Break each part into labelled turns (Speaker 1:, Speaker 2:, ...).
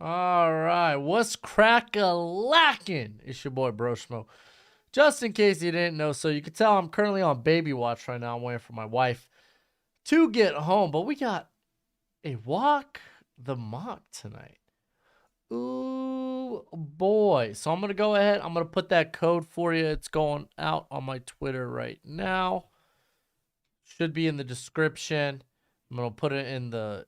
Speaker 1: All right, what's crack-a-lackin'? It's your boy Broshmo. Just in case you didn't know, so you can tell I'm currently on baby watch right now. I'm waiting for my wife to get home, but we got a walk the mock tonight. Ooh, boy. So I'm going to go ahead. I'm going to put that code for you. It's going out on my Twitter right now. Should be in the description. I'm going to put it in the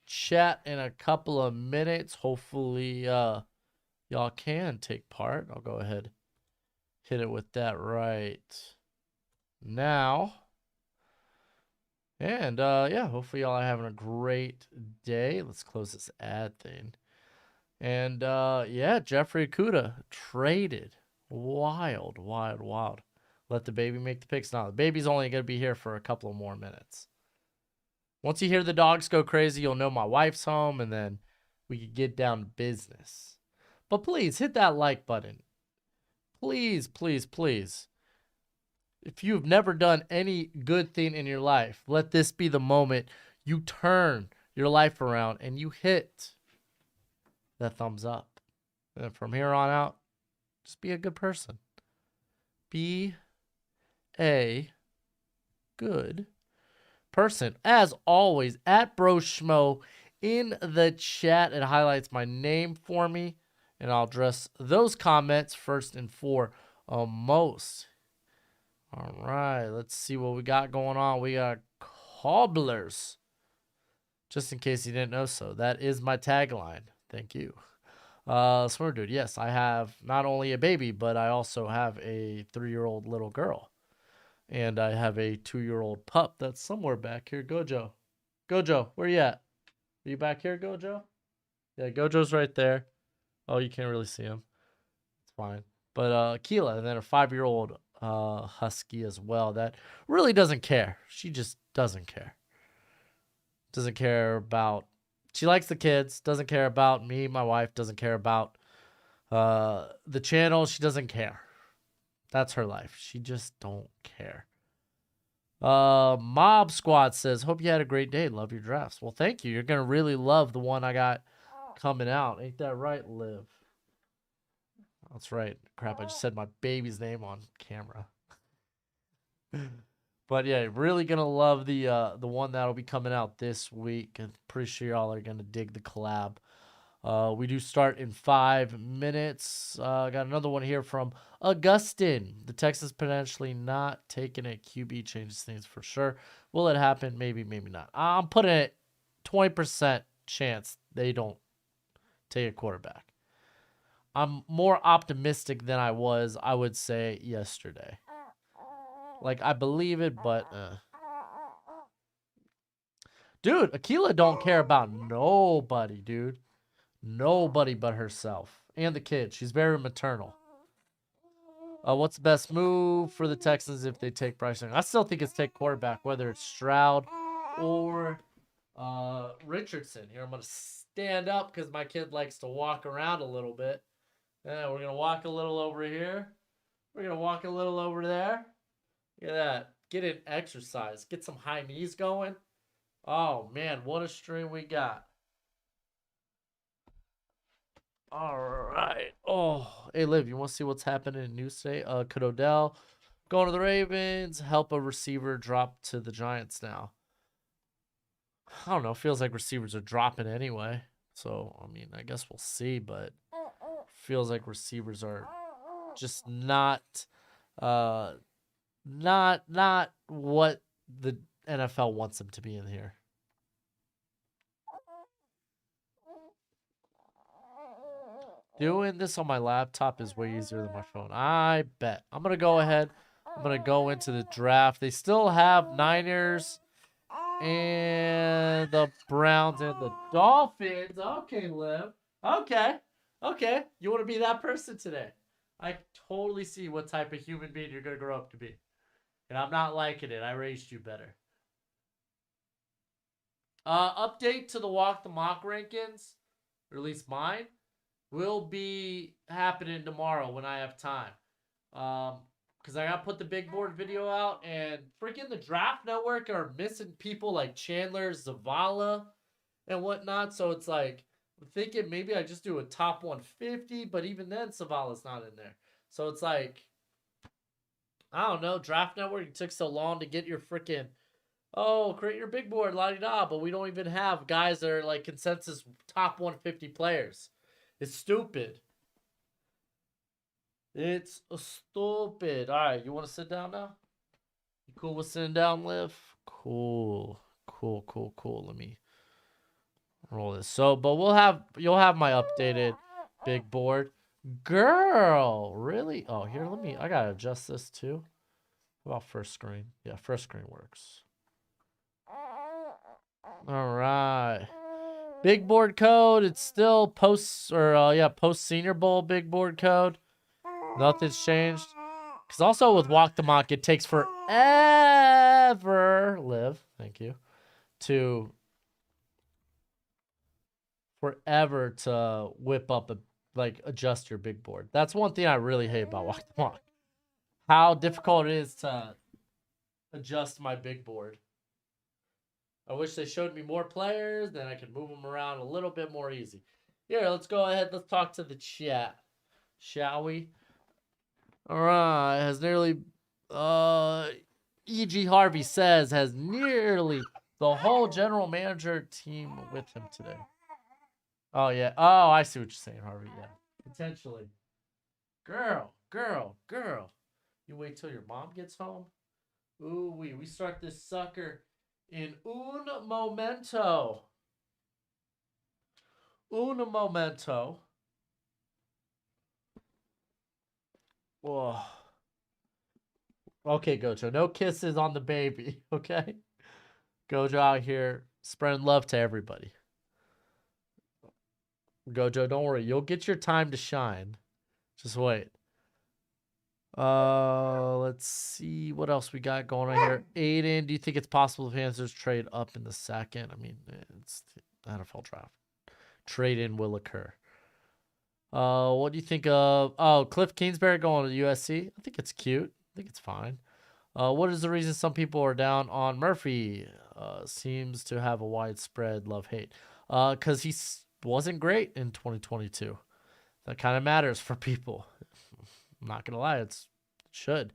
Speaker 1: chat in a couple of minutes. Hopefully, y'all can take part. I'll go ahead, hit it with that right now. And yeah, hopefully y'all are having a great day. Let's close this ad thing. And yeah, Jeffrey Okuda traded. Wild, wild, wild. Let the baby make the picks. Now, the baby's only going to be here for a couple of more minutes. Once you hear the dogs go crazy, you'll know my wife's home, and then we can get down to business. But please, hit that like button. Please, please, please. If you've never done any good thing in your life, let this be the moment you turn your life around and you hit that thumbs up. And from here on out, just be a good person. Be a good person. As always, at Broshmo in the chat, it highlights my name for me, and I'll address those comments first and foremost. All right, let's see what we got going on. We got cobblers. Just in case you didn't know so, that is my tagline. Thank you. Smart dude, yes, I have not only a baby, but I also have a 3-year-old little girl. And I have a 2-year-old pup that's somewhere back here. Gojo. Gojo, where you at? Are you back here, Gojo? Yeah, Gojo's right there. Oh, you can't really see him. It's fine. But Keela, and then a 5-year-old husky as well that really doesn't care. She just doesn't care. Doesn't care about... She likes the kids. Doesn't care about me, my wife. Doesn't care about the channel. She doesn't care. That's her life. She just don't care. Mob Squad says, hope you had a great day. Love your drafts. Well, thank you. You're going to really love the one I got coming out. Ain't that right, Liv? That's right. Crap, I just said my baby's name on camera. But yeah, really going to love the one that'll be coming out this week. I'm pretty sure y'all are going to dig the collab. We do start in 5 minutes. Got another one here from Augustin. The Texans potentially not taking a QB changes things for sure. Will it happen? Maybe, maybe not. I'm putting it 20% chance they don't take a quarterback. I'm more optimistic than I was, I would say, yesterday. Like, I believe it, but... Dude, Akila don't care about nobody, dude. Nobody but herself. And the kid. She's very maternal. What's the best move for the Texans if they take Bryce Young? I still think it's take quarterback, whether it's Stroud or Richardson. Here, I'm going to stand up because my kid likes to walk around a little bit. Yeah, we're going to walk a little over here. We're going to walk a little over there. Look at that. Get an exercise. Get some high knees going. Oh, man, what a stream we got. All right. Oh, hey, Liv, you want to see what's happening in New State? Could Odell going to the Ravens, help a receiver drop to the Giants now? I don't know. Feels like receivers are dropping anyway. So, I mean, I guess we'll see, but feels like receivers are just not what the NFL wants them to be in here. Doing this on my laptop is way easier than my phone. I bet. I'm going to go ahead. I'm going to go into the draft. They still have Niners and the Browns and the Dolphins. Okay, Liv. Okay. Okay. You want to be that person today. I totally see what type of human being you're going to grow up to be. And I'm not liking it. I raised you better. Update to the Walk the Mock rankings, or at least mine, will be happening tomorrow when I have time. Because I got to put the big board video out, and freaking the Draft Network are missing people like Chandler, Zavala, and whatnot. So it's like thinking maybe I just do a top 150, but even then, Savala's not in there. So it's like, I don't know. Draft Network, it took so long to get your freaking, oh, create your big board, la di da, but we don't even have guys that are like consensus top 150 players. It's stupid. It's stupid. All right, you want to sit down now? You cool with sitting down, Liv? Cool. Cool. Let me roll this. So, but you'll have my updated big board. Girl, really? Oh, here, I gotta adjust this too. How about first screen? Yeah, first screen works. All right. Big board code. It's still post senior bowl big board code. Nothing's changed. Because also with Walk the Mock, it takes forever, thank you, to whip up adjust your big board. That's one thing I really hate about Walk the Mock. How difficult it is to adjust my big board. I wish they showed me more players, then I could move them around a little bit more easy. Here, let's go ahead. Let's talk to the chat, shall we? All right, has nearly, E.G. Harvey says, has nearly the whole general manager team with him today. Oh, yeah. Oh, I see what you're saying, Harvey. Yeah, potentially. Girl. You wait till your mom gets home? Ooh, we start this sucker in un momento. Un momento. Whoa. Okay, Gojo. No kisses on the baby, okay? Gojo out here spreading love to everybody. Gojo, don't worry. You'll get your time to shine. Just wait. Let's see what else we got going on here. Aiden, do you think it's possible the Panthers trade up in the second? I mean, it's the NFL draft. Trade in will occur. What do you think of Cliff Kingsbury going to USC? I think it's cute. I think it's fine. What is the reason some people are down on Murphy? Seems to have a widespread love-hate. Because he wasn't great in 2022. That kind of matters for people. I'm not going to lie. It should.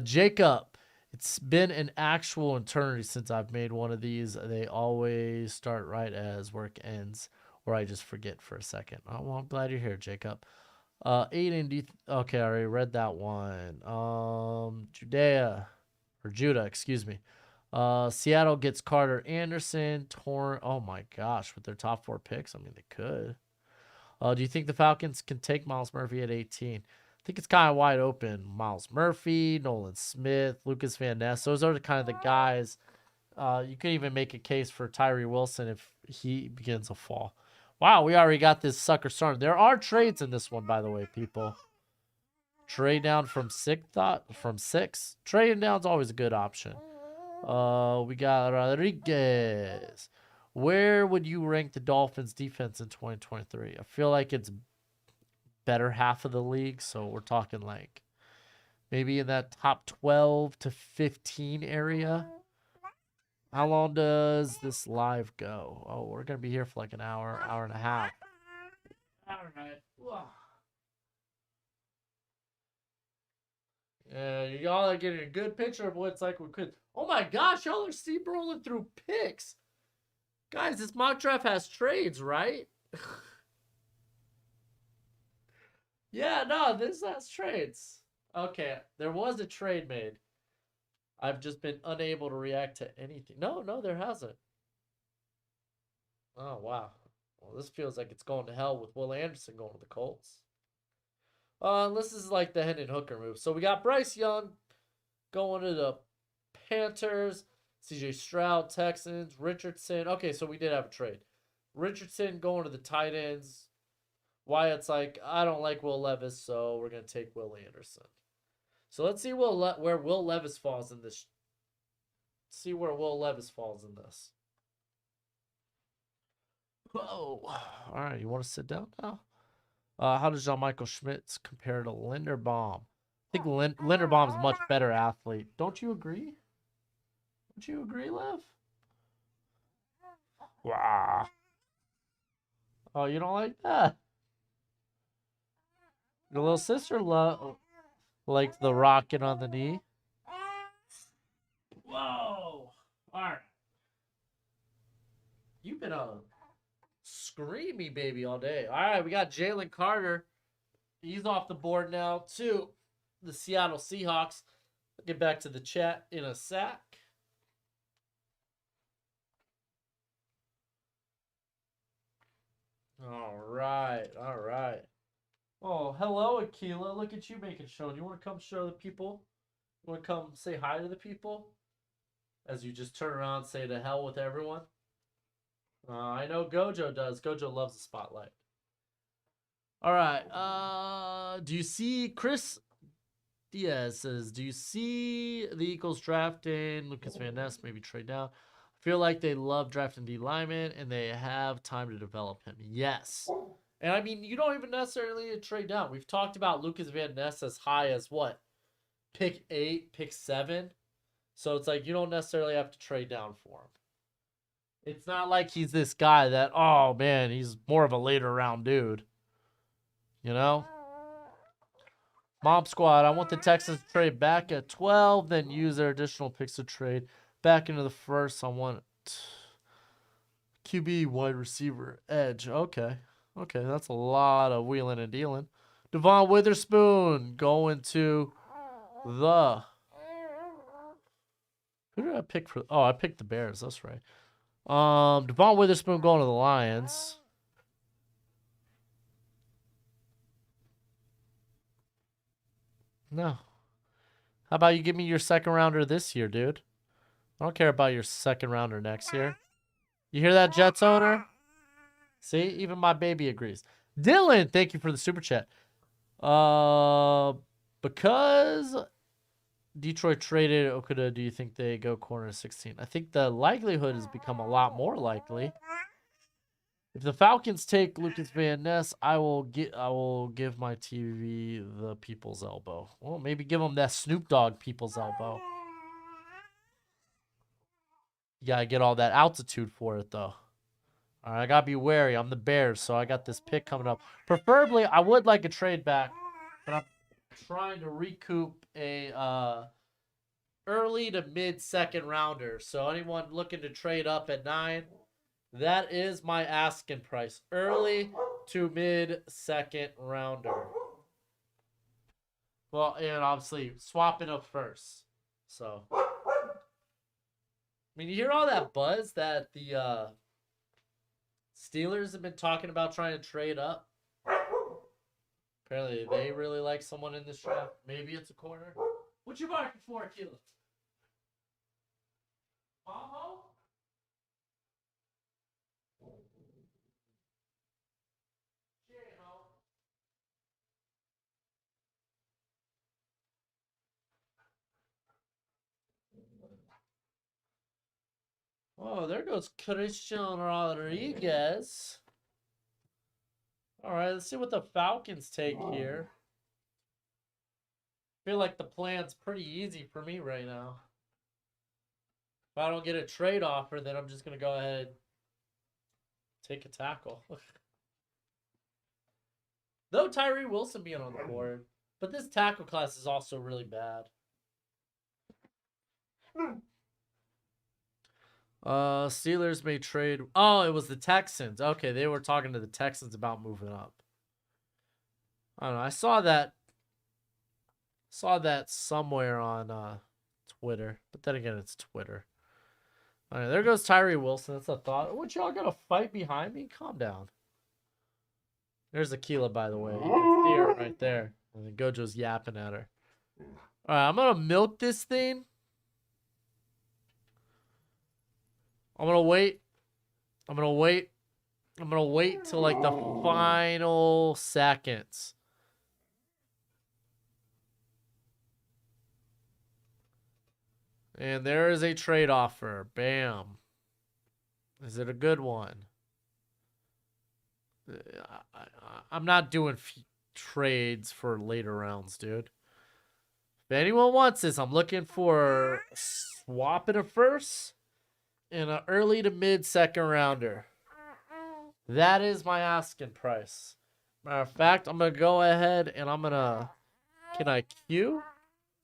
Speaker 1: Jacob. It's been an actual eternity since I've made one of these. They always start right as work ends, or I just forget for a second. Oh, well, I'm glad you're here, Jacob. Aiden, okay, I already read that one. Judah, excuse me. Seattle gets Carter Anderson. Oh my gosh, with their top 4 picks, I mean, they could. Do you think the Falcons can take Myles Murphy at 18? I think it's kind of wide open. Myles Murphy, Nolan Smith, Lucas Van Ness. Those are the kind of the guys. You could even make a case for Tyree Wilson if he begins to fall. Wow, we already got this sucker started. There are trades in this one, by the way, people. Trade down from 6. Trading down is always a good option. We got Rodriguez. Where would you rank the Dolphins' defense in 2023? I feel like it's better half of the league, so we're talking like maybe in that top 12 to 15 area. How long does this live go? Oh, we're going to be here for like an hour and a half. All right. Yeah, y'all are getting a good picture of what it's like we could. Oh my gosh, y'all are steamrolling through picks. Guys, this mock draft has trades, right? Yeah, no, this has trades. Okay, there was a trade made. I've just been unable to react to anything. No, there hasn't. Oh, wow. Well, this feels like it's going to hell with Will Anderson going to the Colts. This is like the Hendon Hooker move. So we got Bryce Young going to the Panthers. CJ Stroud, Texans. Richardson. Okay, so we did have a trade. Richardson going to the tight ends. Wyatt's like, I don't like Will Levis, so we're going to take Will Anderson. So let's see where Will Levis falls in this. See where Will Levis falls in this. Whoa. All right, you want to sit down now? How does Jean-Michael Schmitz compare to Linderbaum? I think Linderbaum's a much better athlete. Don't you agree? Don't you agree, Lev? Wow. Oh, you don't like that? Your little sister liked the rocking on the knee. Whoa! All right. You've been a screamy baby all day. All right, we got Jalen Carter. He's off the board now, too. The Seattle Seahawks. I'll get back to the chat in a sec. All right, all right. Oh, hello, Akila. Look at you making show. You want to come show the people? You want to come say hi to the people? As you just turn around and say to hell with everyone? I know Gojo does. Gojo loves the spotlight. All right. Do you see Chris Diaz says, do you see the Eagles drafting Lucas Van Ness, maybe trade down? I feel like they love drafting D lineman and they have time to develop him. Yes. And I mean, you don't even necessarily need to trade down. We've talked about Lucas Van Ness as high as what? Pick 8, pick 7. So it's like you don't necessarily have to trade down for him. It's not like he's this guy that, oh man, he's more of a later round dude. You know? Mob Squad, I want the Texans to trade back at 12, then use their additional picks to trade back into the first. I want QB, wide receiver, edge. Okay. Okay, that's a lot of wheeling and dealing. Devon Witherspoon going to the... Who did I pick for... Oh, I picked the Bears. That's right. Devon Witherspoon going to the Lions. No. How about you give me your second rounder this year, dude? I don't care about your second rounder next year. You hear that, Jets owner? See, even my baby agrees. Dylan, thank you for the super chat. Because Detroit traded Okuda, do you think they go corner 16? I think the likelihood has become a lot more likely. If the Falcons take Lucas Van Ness, I will give my TV the people's elbow. Well, maybe give them that Snoop Dogg people's elbow. You gotta get all that altitude for it, though. All right, I gotta be wary. I'm the Bears, so I got this pick coming up. Preferably, I would like a trade back, but I'm trying to recoup a early to mid second rounder. So anyone looking to trade up at 9, that is my asking price. Early to mid second rounder. Well, and obviously swapping up first. So, I mean, you hear all that buzz that the Steelers have been talking about trying to trade up. Apparently, they really like someone in this draft. Maybe it's a corner. What you barking for, Akila? Mamo? Oh, there goes Christian Rodriguez. All right, let's see what the Falcons take here. I feel like the plan's pretty easy for me right now. If I don't get a trade offer, then I'm just going to go ahead and take a tackle. Though Tyree Wilson being on the board. But this tackle class is also really bad. Steelers may trade. Oh, it was the Texans. Okay, they were talking to the Texans about moving up. I don't know. I saw that somewhere on Twitter. But then again, it's Twitter. All right, there goes Tyree Wilson. That's a thought. What, y'all got a fight behind me? Calm down. There's Akila, by the way. You can see her right there. And then Gojo's yapping at her. All right, I'm going to milk this thing. I'm going to wait. I'm going to wait till like the final seconds. And there is a trade offer. Bam. Is it a good one? I'm not doing trades for later rounds, dude. If anyone wants this, I'm looking for swapping a first and an early to mid second rounder. That is my asking price. Matter of fact, I'm gonna go ahead and I'm gonna. Can I queue?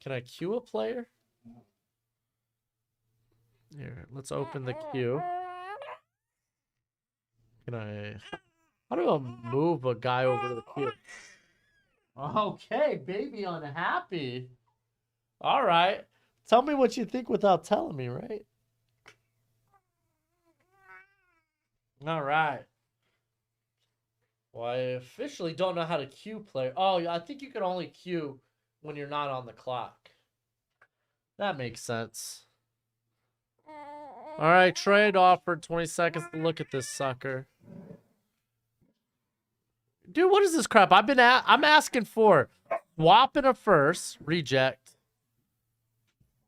Speaker 1: Can I queue a player? Here, let's open the queue. Can I? How do I move a guy over to the queue? Okay, baby unhappy. All right. Tell me what you think without telling me, right? All right. Well, I officially don't know how to queue player. Oh, yeah, I think you can only queue when you're not on the clock. That makes sense. All right, trade offered 20 seconds to look at this sucker. Dude, what is this crap? I'm asking for swapping a first, reject.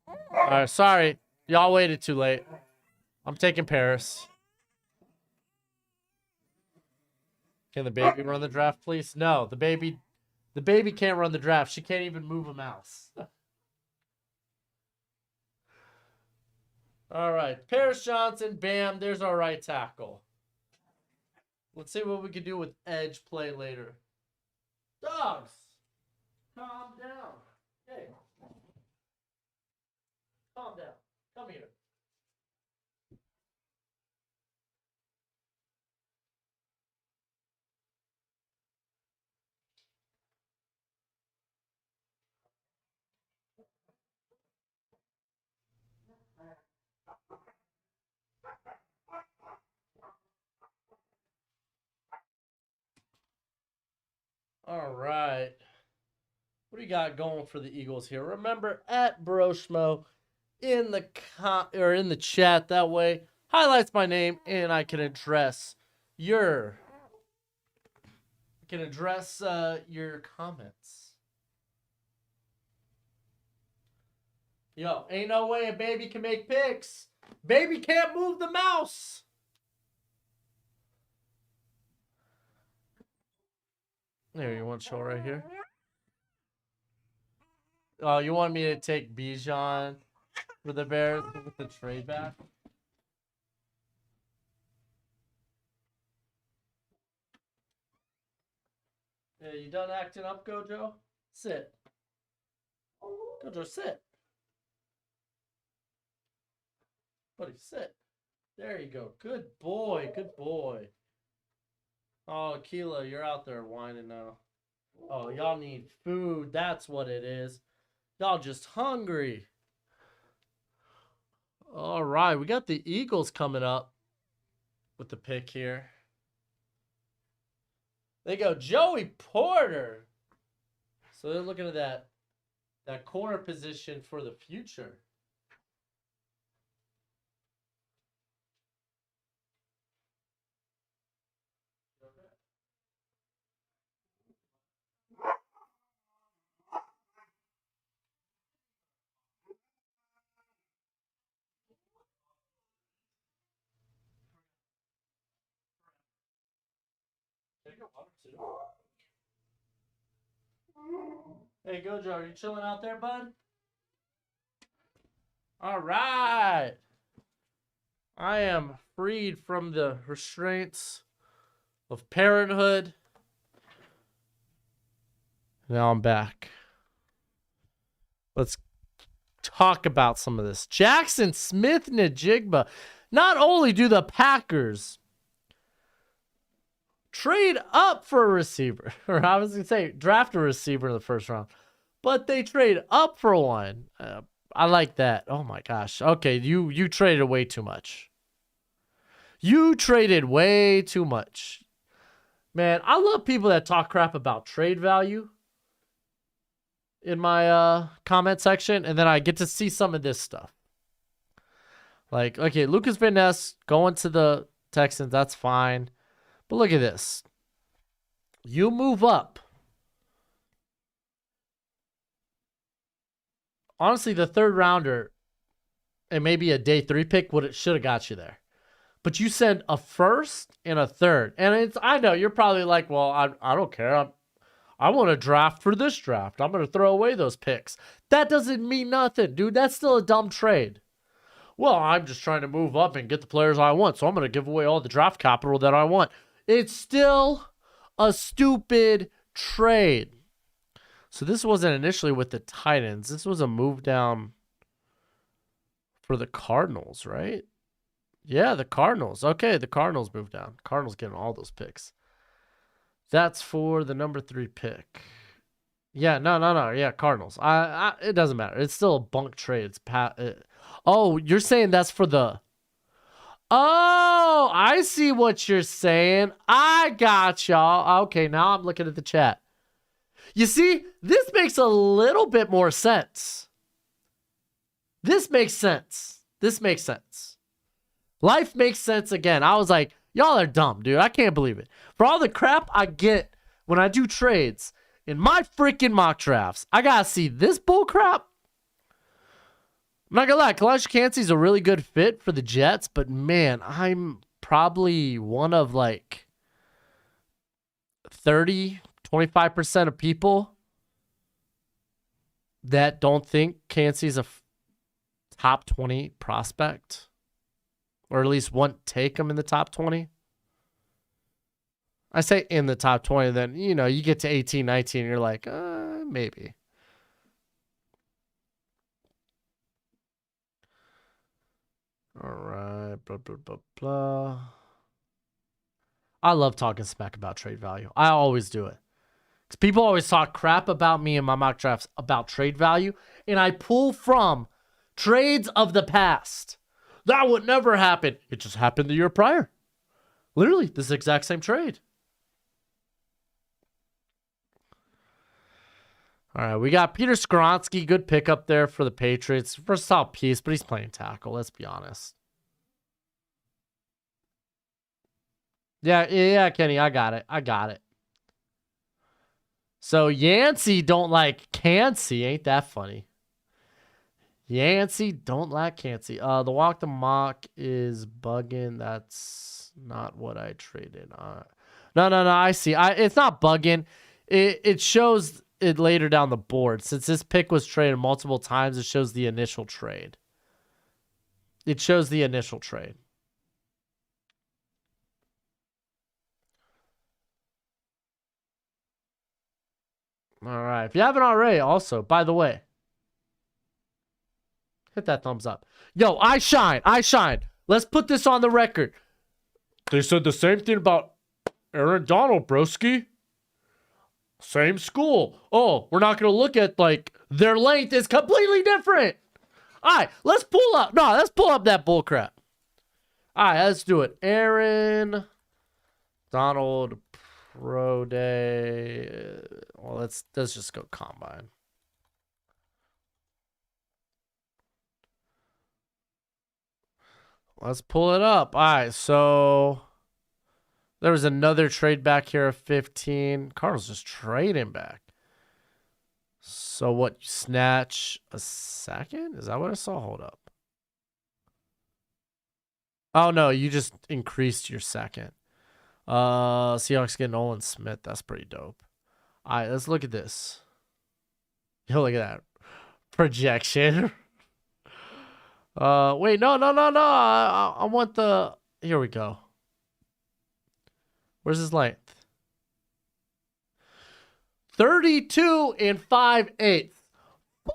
Speaker 1: All right, sorry. Y'all waited too late. I'm taking Paris. Can the baby run the draft, please? No, the baby can't run the draft. She can't even move a mouse. All right, Paris Johnson, bam, there's our right tackle. Let's see what we can do with edge play later. Dogs, calm down. Hey, calm down. Come here. All right. What do you got going for the Eagles here? Remember, at Broshmo in the chat. That way, highlights my name and I can address your comments. Yo, ain't no way a baby can make picks. Baby can't move the mouse. There, you want to show right here? Oh, you want me to take Bijan for the Bears with the trade back? Yeah, you done acting up, Gojo? Sit. Gojo, sit. Buddy, sit. There you go. Good boy. Good boy. Oh, Keela, you're out there whining now. Oh, y'all need food. That's what it is. Y'all just hungry. All right, we got the Eagles coming up with the pick here. They go Joey Porter. So they're looking at that corner position for the future. Hey, Gojo, are you chilling out there, bud? All right. I am freed from the restraints of parenthood. Now I'm back. Let's talk about some of this. Jackson Smith-Njigba. Not only do the Packers trade up for a receiver, or I was going to say draft a receiver in the first round, but they trade up for one. I like that. Oh my gosh. Okay, you traded way too much. You traded way too much. Man, I love people that talk crap about trade value in my comment section, and then I get to see some of this stuff. Like, okay, Lucas Van Ness going to the Texans, that's fine. But look at this. You move up. Honestly, the third rounder and maybe a day 3 pick should have got you there. But you send a first and a third. And I know you're probably like, well, I don't care. I want to draft for this draft. I'm going to throw away those picks. That doesn't mean nothing, dude. That's still a dumb trade. Well, I'm just trying to move up and get the players I want, so I'm going to give away all the draft capital that I want. It's still a stupid trade. So this wasn't initially with the Titans. This was a move down for the Cardinals, right? Yeah, the Cardinals. Okay, the Cardinals moved down. Cardinals getting all those picks. That's for the number 3 pick. Yeah, no. Yeah, Cardinals. It doesn't matter. It's still a bunk trade. Oh, you're saying that's for the... Oh, I see what you're saying. I got y'all. Okay, now I'm looking at the chat. You see, this makes a little bit more sense. This makes sense. Life makes sense again. I was like, y'all are dumb, dude. I can't believe it. For all the crap I get when I do trades in my freaking mock drafts, I gotta see this bull crap. I'm not gonna lie, Kalijah Kancey's a really good fit for the Jets, but man, I'm probably one of like 25% of people that don't think Kancey's a top 20 prospect, or at least won't take him in the top 20. I say in the top 20, then, you get to 18, 19, and you're like, maybe. All right, blah, blah, blah, blah. I love talking smack about trade value. I always do it. Because people always talk crap about me in my mock drafts about trade value, and I pull from trades of the past. That would never happen. It just happened the year prior. Literally, this exact same trade. All right, we got Peter Skoronski. Good pickup there for the Patriots. Versatile piece, but he's playing tackle. Let's be honest. Yeah, Kenny, I got it. So Yancey don't like Cansey. Ain't that funny? Yancey don't like Cansey. The walk the mock is bugging. That's not what I traded. No. I see. It's not bugging. It shows it later down the board. Since this pick was traded multiple times, it shows the initial trade. All right. If you haven't already, also, by the way, hit that thumbs up. Yo, I shine. Let's put this on the record. They said the same thing about Aaron Donald, broski. Same school. Oh, we're not going to look at, their length is completely different. All right, let's pull up that bullcrap. All right, let's do it. Aaron Donald Pro Day. Well, let's just go combine. Let's pull it up. All right, so there was another trade back here of 15. Cardinals just trading back. So what, you snatch a second? Is that what I saw? Hold up. Oh, no, you just increased your second. Seahawks get Nolan Smith. That's pretty dope. All right, let's look at this. Yo, look at that projection. Wait, no. I want the... Here we go. Where's his length? 32 and 5/8.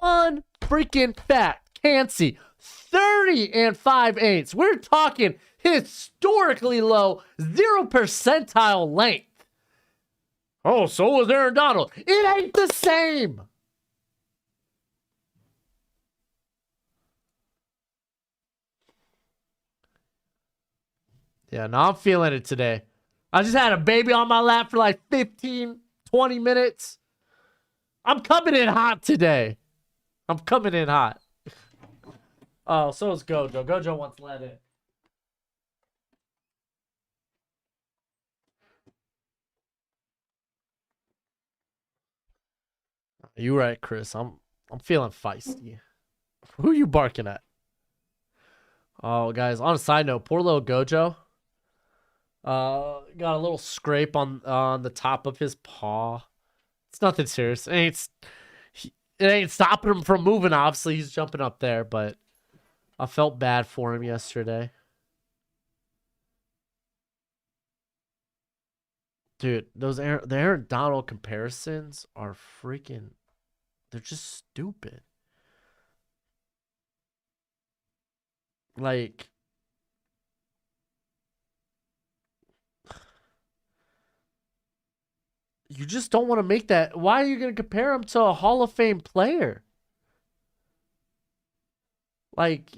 Speaker 1: Fun freaking fact. Cansey, 30 and 5/8. We're talking historically low 0 percentile length. Oh, so was Aaron Donald. It ain't the same. Yeah, now I'm feeling it today. I just had a baby on my lap for 15, 20 minutes. I'm coming in hot today. Oh, so is Gojo. Gojo wants let in. You right, Chris. I'm feeling feisty. Who are you barking at? Oh, guys, on a side note, poor little Gojo. Got a little scrape on the top of his paw. It's nothing serious. It ain't stopping him from moving. Obviously, he's jumping up there, but I felt bad for him yesterday. Dude, the Aaron Donald comparisons are freaking. They're just stupid. Like, you just don't want to make that. Why are you going to compare him to a Hall of Fame player? Like,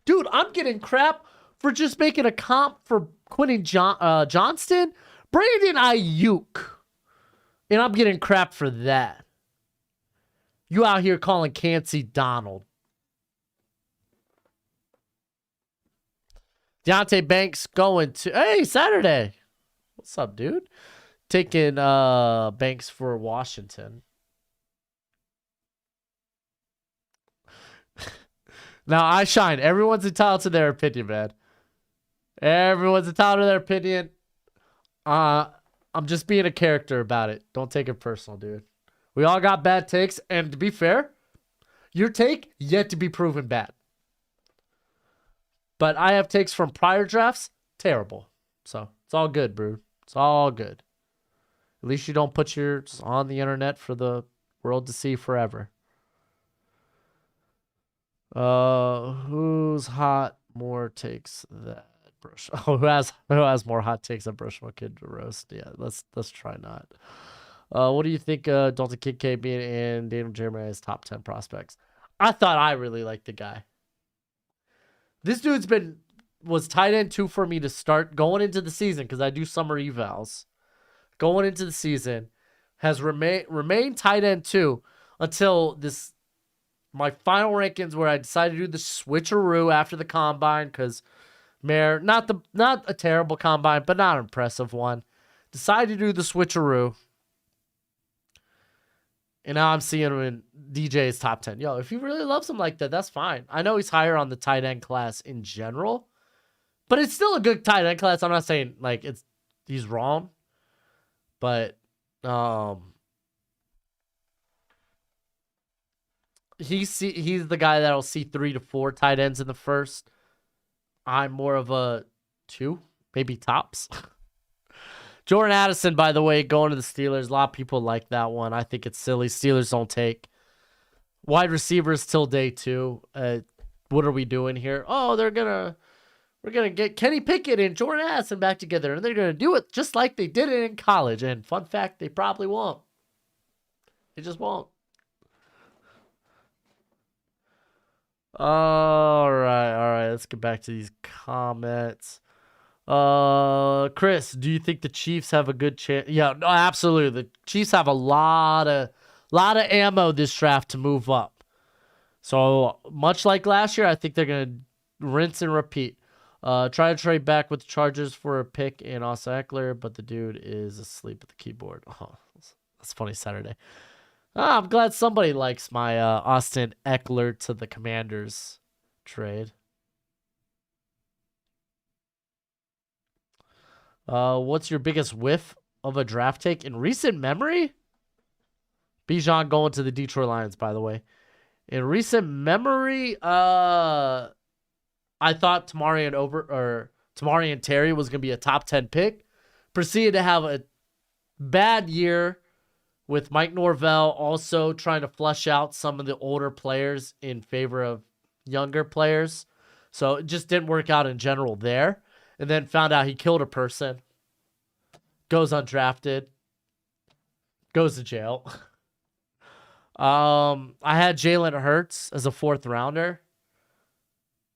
Speaker 1: dude, I'm getting crap for just making a comp for Quentin Johnston, Brandon Ayuk, and I'm getting crap for that. You out here calling Cansey Donald. Deontay Banks going to Saturday. What's up, dude? Taking Banks for Washington. Now I shine. Everyone's entitled to their opinion, man. Everyone's entitled to their opinion. I'm just being a character about it. Don't take it personal, dude. We all got bad takes, and to be fair, your take yet to be proven bad. But I have takes from prior drafts, terrible. So it's all good, bro. It's all good. At least you don't put yours on the internet for the world to see forever. Who's hot more takes that Broshmo? Who has more hot takes than Broshmo kid to roast? Yeah, let's try not. What do you think Dalton Kincaid being and Daniel Jeremiah's top 10 prospects? I thought I really liked the guy. This dude's was tight end 2 for me to start going into the season because I do summer evals. Going into the season has remained tight end 2 until my final rankings where I decided to do the switcheroo after the combine because Mayor, not a terrible combine, but not an impressive one. Decided to do the switcheroo. And now I'm seeing him in DJ's top 10. Yo, if he really loves him like that, that's fine. I know he's higher on the tight end class in general, but it's still a good tight end class. I'm not saying like he's wrong, but he's the guy that'll see 3 to 4 tight ends in the first. I'm more of a 2, maybe tops. Jordan Addison, by the way, going to the Steelers. A lot of people like that one. I think it's silly. Steelers don't take wide receivers till day 2. What are we doing here? Oh, we're gonna get Kenny Pickett and Jordan Addison back together, and they're gonna do it just like they did it in college. And fun fact, they probably won't. They just won't. All right. Let's get back to these comments. Chris, do you think the Chiefs have a good chance? Yeah, no, absolutely. The Chiefs have a lot of ammo this draft to move up. So much like last year, I think they're gonna rinse and repeat. Try to trade back with the Chargers for a pick in Austin Eckler, but the dude is asleep at the keyboard. Oh, that's funny Saturday. I'm glad somebody likes my Austin Eckler to the Commanders trade. What's your biggest whiff of a draft take in recent memory? Bijan going to the Detroit Lions, by the way. In recent memory, I thought Tamarian Terry was gonna be a top 10 pick. Proceeded to have a bad year with Mike Norvell also trying to flush out some of the older players in favor of younger players. So it just didn't work out in general there. And then found out he killed a person, goes undrafted, goes to jail. I had Jalen Hurts as a 4th rounder.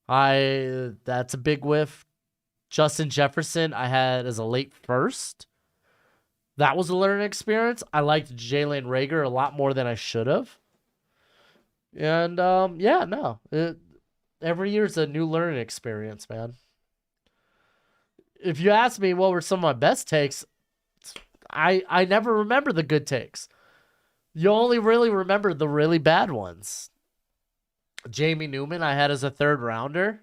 Speaker 1: That's a big whiff. Justin Jefferson I had as a late 1st. That was a learning experience. I liked Jalen Reagor a lot more than I should have. And every year's a new learning experience, man. If you ask me what were some of my best takes, I never remember the good takes. You only really remember the really bad ones. Jamie Newman I had as a 3rd rounder.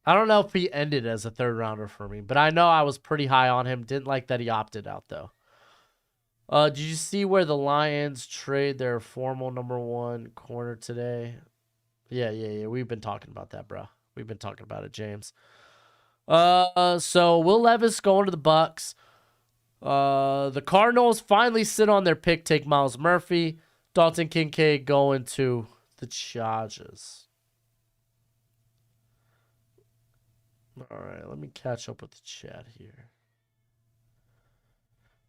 Speaker 1: I don't know if he ended as a 3rd rounder for me, but I know I was pretty high on him. Didn't like that he opted out, though. Did you see where the Lions trade their formal number 1 corner today? Yeah. We've been talking about that, bro. We've been talking about it, James. So Will Levis going to the Bucks. The Cardinals finally sit on their pick, take Miles Murphy. Dalton Kincaid going to the Chargers. All right, let me catch up with the chat here.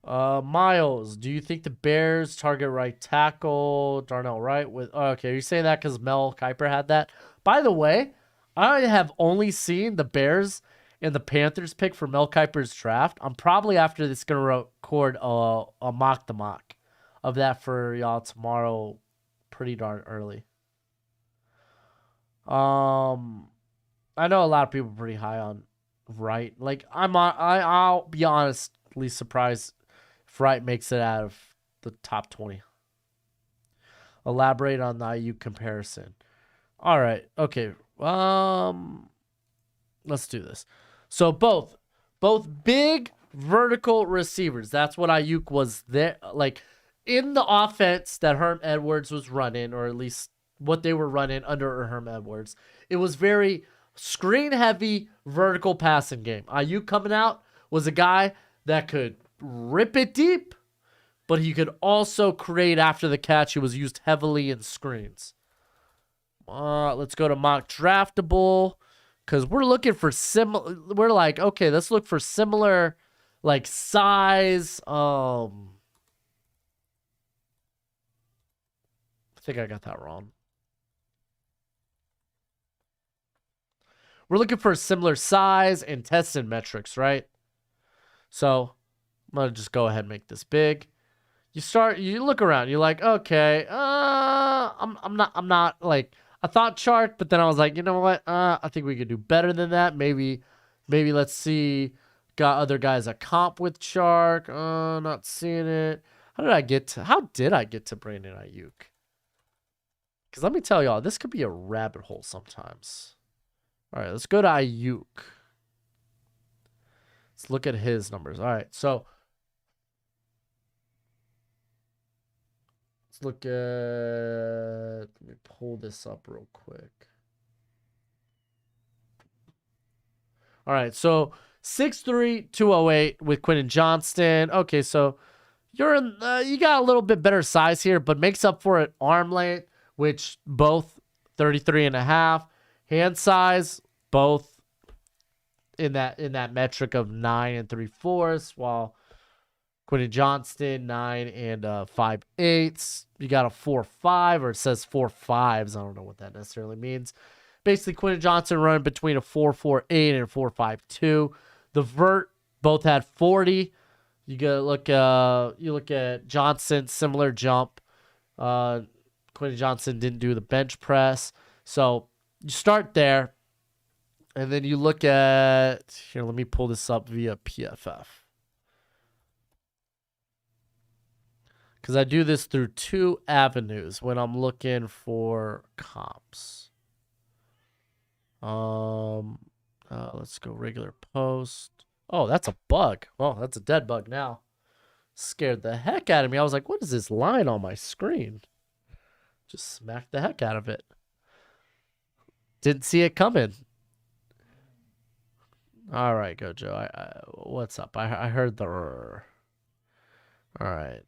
Speaker 1: Miles, do you think the Bears target right tackle Darnell Wright with? Oh, okay, you're saying that because Mel Kiper had that. By the way, I have only seen the Bears and the Panthers pick for Mel Kiper's draft. I'm probably after this gonna record a mock the mock of that for y'all tomorrow, pretty darn early. I know a lot of people are pretty high on Wright. Like I'll be honestly surprised if Wright makes it out of the top 20. Elaborate on the IU comparison. All right. Okay. Let's do this. So both big vertical receivers. That's what Ayuk was there, like in the offense that Herm Edwards was running, or at least what they were running under Herm Edwards. It was very screen heavy vertical passing game. Ayuk coming out was a guy that could rip it deep, but he could also create after the catch. He was used heavily in screens. Let's go to mock draftable because we're looking for similar. We're like, okay, let's look for similar, like size. I think I got that wrong. We're looking for a similar size and testing metrics, right? So I'm gonna just go ahead and make this big. You look around, you're like, okay, I'm not like I thought Chark, but then I was like, you know what? I think we could do better than that. Maybe let's see. Got other guys a comp with Chark. Not seeing it. How did I get to Brandon Ayuk? Because let me tell y'all, this could be a rabbit hole sometimes. All right, let's go to Ayuk. Let's look at his numbers. All right, so let's look at. Let me pull this up real quick. All right, so 6'3", 208 with Quentin Johnston. Okay, so you're in. You got a little bit better size here, but makes up for it arm length, which both 33.5. Hand size, both in that metric of 9 3/4, while Quentin Johnston 9 and 5/8. You got a 4.5, or it says 4.5s. I don't know what that necessarily means. Basically, Quentin Johnston running between a 4.48 and a 4.52. The vert both had 40. You gotta look. You look at Johnson, similar jump. Quentin Johnston didn't do the bench press, so you start there, and then you look at here. Let me pull this up via PFF because I do this through two avenues when I'm looking for comps. Let's go regular post. Oh, that's a bug. Oh, that's a dead bug now. Scared the heck out of me. I was like, what is this line on my screen? Just smacked the heck out of it. Didn't see it coming. All right, go Joe. What's up? I heard the. All right.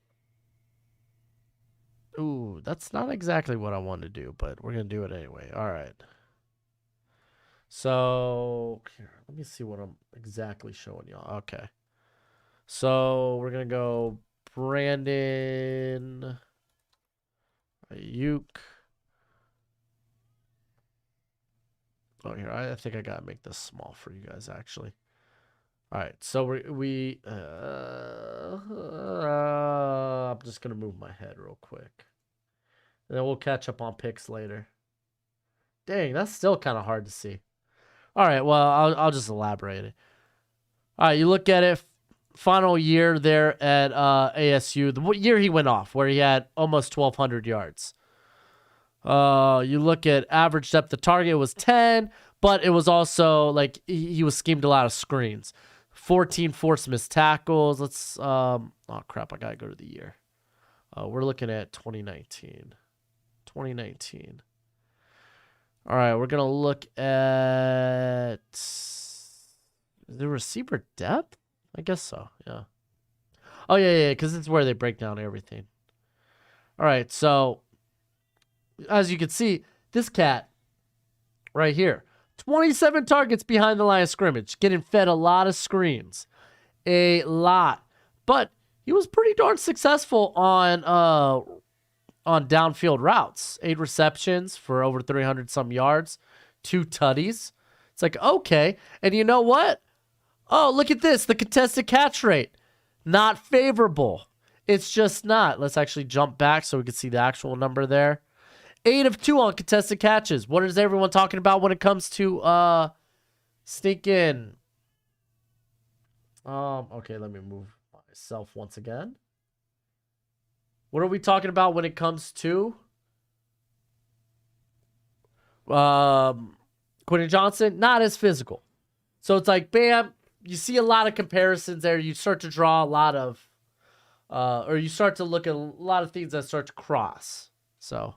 Speaker 1: Ooh, that's not exactly what I wanted to do, but we're gonna do it anyway. All right. So here, let me see what I'm exactly showing y'all. Okay. So we're gonna go Brandon Ayuk. Oh, here, I think I gotta make this small for you guys actually. All right, so I'm just gonna move my head real quick, and then we'll catch up on picks later. Dang, that's still kind of hard to see. All right, well, I'll just elaborate it. All right, you look at it. Final year there at ASU, the year he went off, where he had almost 1,200 yards. You look at average depth of target was 10, but it was also like he was schemed a lot of screens. 14 forced missed tackles. Let's oh crap, I gotta go to the year. We're looking at 2019. 2019. All right, we're gonna look at Is the receiver depth? I guess so. Yeah. Oh yeah, because it's where they break down everything. All right, so as you can see, this cat right here, 27 targets behind the line of scrimmage, getting fed a lot of screens, a lot. But he was pretty darn successful on downfield routes. 8 receptions for over 300 some yards, 2 tutties. It's like, okay. And you know what? Oh, look at this. The contested catch rate. Not favorable. It's just not. Let's actually jump back so we can see the actual number there. 8 of 2 on contested catches. What is everyone talking about when it comes to sneaking? Okay, let me move myself once again. What are we talking about when it comes to Quentin Johnson? Not as physical. So it's like, bam, you see a lot of comparisons there. You start to draw a lot of, or you start to look at a lot of things that start to cross. So,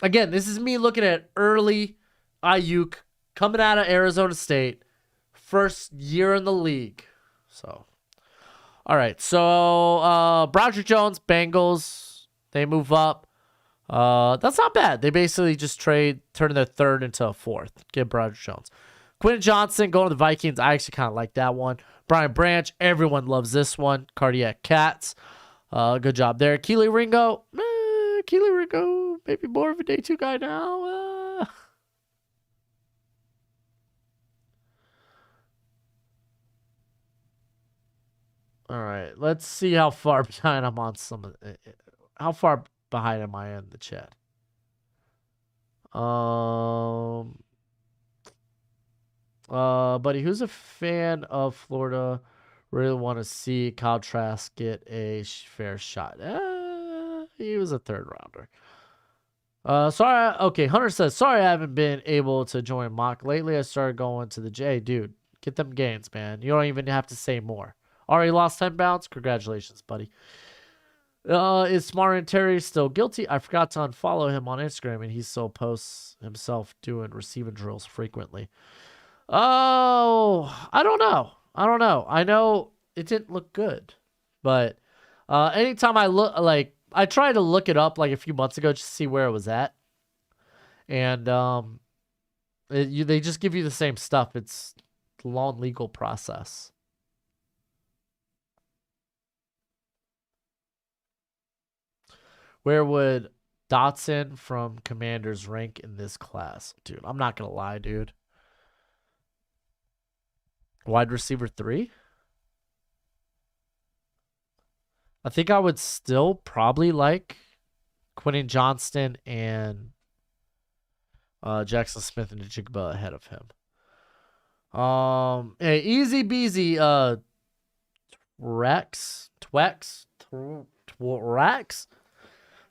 Speaker 1: again, this is me looking at early Ayuk coming out of Arizona State, first year in the league. So, all right. So, Broderick Jones, Bengals, they move up. That's not bad. They basically just turn their third into a fourth. Get Broderick Jones. Quentin Johnson going to the Vikings. I actually kind of like that one. Brian Branch. Everyone loves this one. Cardiac Cats. Good job there. Keely Ringo. Keely Ringo. Maybe more of a day 2 guy now. All right. Let's see how far behind I'm on some of how far behind am I in the chat? Buddy, who's a fan of Florida? Really want to see Kyle Trask get a fair shot. He was a 3rd rounder. Sorry. Okay, Hunter says, sorry I haven't been able to join mock lately. I started going to the J. Dude, get them gains, man. You don't even have to say more. Already lost 10 pounds? Congratulations, buddy. Is Smarrin Terry still guilty? I forgot to unfollow him on Instagram, and he still posts himself doing receiving drills frequently. Oh, I don't know. I know it didn't look good, but anytime I look, like I tried to look it up like a few months ago just to see where it was at, and they just give you the same stuff. It's a long legal process. Where would Dotson from Commanders rank in this class? Dude, I'm not going to lie, dude. Wide receiver 3? I think I would still probably like Quentin Johnston and Jackson Smith and Jigba ahead of him. Hey, easy beasy, Rex.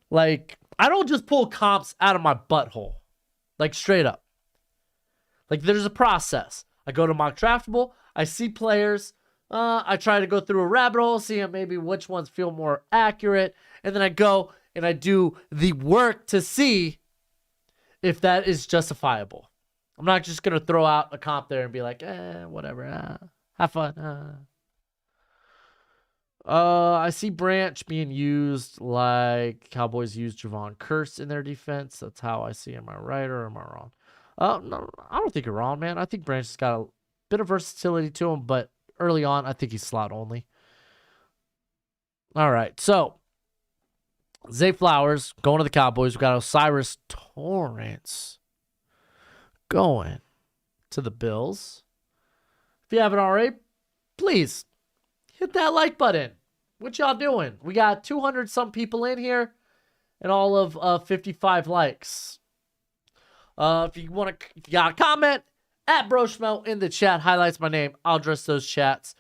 Speaker 1: Like, I don't just pull comps out of my butthole. Like, straight up. Like, there's a process. I go to Mock Draftable. I see players. I try to go through a rabbit hole, see maybe which ones feel more accurate. And then I go and I do the work to see if that is justifiable. I'm not just going to throw out a comp there and be like, whatever. Have fun. I see Branch being used like Cowboys use Javon Curse in their defense. That's how I see. Am I right or am I wrong? No, I don't think you're wrong, man. I think Branch has got a bit of versatility to him, but early on, I think he's slot only. All right, so Zay Flowers going to the Cowboys. We got Osiris Torrance going to the Bills. If you haven't already, please hit that like button. What y'all doing? We got 200 some people in here and all of 55 likes. If you got a comment, at Broshmo in the chat, highlights my name. I'll address those chats.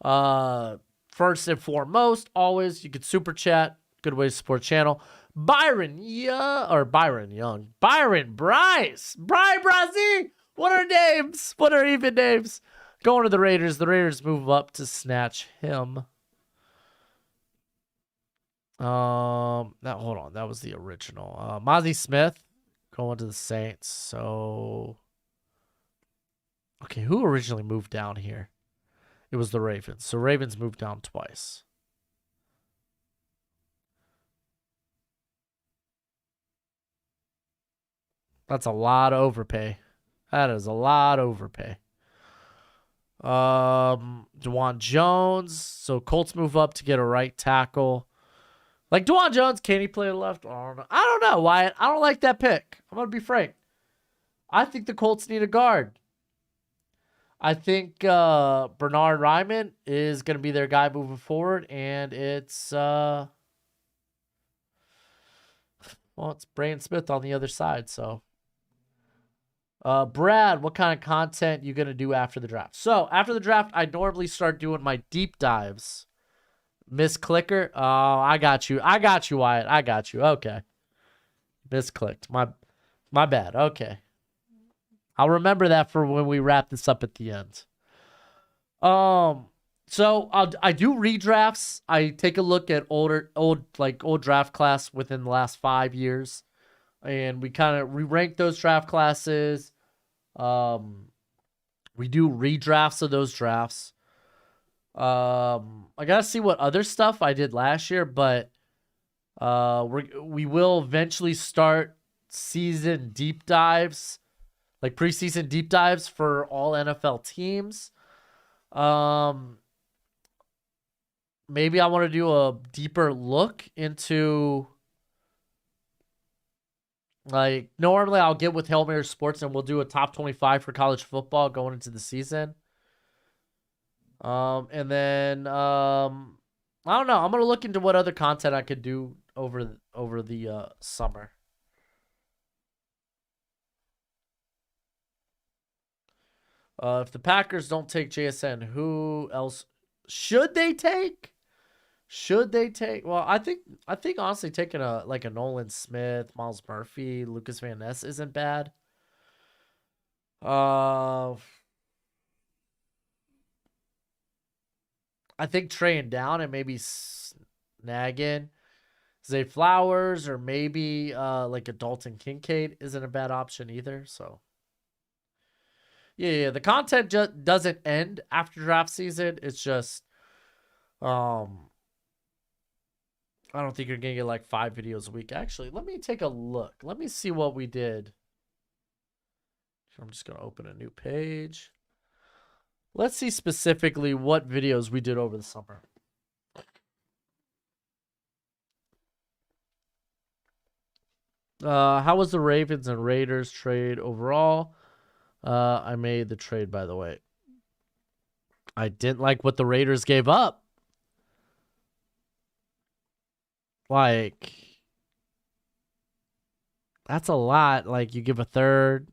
Speaker 1: First and foremost, always, you can super chat. Good way to support the channel. Byron Young. Byron Bryce. Brian Brazzi. What are names? What are even names? Going to the Raiders. The Raiders move up to snatch him. Hold on. That was the original. Mozzie Smith going to the Saints. So Okay, who originally moved down here? It was the Ravens. So Ravens moved down twice. That's a lot of overpay. That is a lot of overpay. Dewan Jones. So Colts move up to get a right tackle. Like Dewan Jones, can he play left? I don't know. I don't know, Wyatt. I don't like that pick. I'm gonna be frank. I think the Colts need a guard. I think Bernard Ryman is gonna be their guy moving forward, and it's it's Brandon Smith on the other side. So Brad, what kind of content you gonna do after the draft? So after the draft, I normally start doing my deep dives. Miss Clicker, oh, I got you, Wyatt, I got you. Okay, misclicked. My bad. Okay, I'll remember that for when we wrap this up at the end. So I do redrafts. I take a look at old draft class within the last 5 years, and we kind of re-rank those draft classes. Um, we do redrafts of those drafts. I gotta see what other stuff I did last year, but we will eventually start season deep dives, like preseason deep dives for all NFL teams. Um, Maybe I want to do a deeper look into, like, normally I'll get with Hail Mary Sports and we'll do a top 25 for college football going into the season. And then I don't know. I'm gonna look into what other content I could do over the summer. If the Packers don't take JSN, who else should they take? Should they take? Well, I think honestly taking a Nolan Smith, Miles Murphy, Lucas Van Ness isn't bad. Uh, I think trading down and maybe snagging Zay Flowers or maybe like a Dalton Kincaid isn't a bad option either. So yeah, the content just doesn't end after draft season. It's just um I don't think you're gonna get like 5 videos a week. Actually, let me take a look. Let me see what we did. I'm just gonna open a new page. Let's see specifically what videos we did over the summer. How was the Ravens and Raiders trade overall? I made the trade, by the way. I didn't like what the Raiders gave up. Like, that's a lot. Like, you give a third,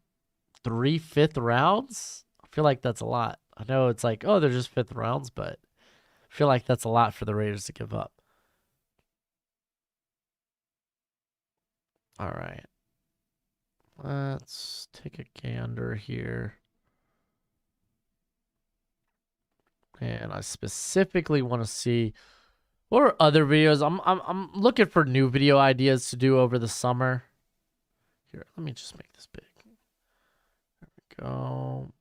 Speaker 1: 3 fifth rounds. I feel like that's a lot. I know it's like, oh, they're just fifth rounds, but I feel like that's a lot for the Raiders to give up. All right. Let's take a gander here. And I specifically want to see what are other videos. I'm looking for new video ideas to do over the summer. Here, let me just make this big. There we go.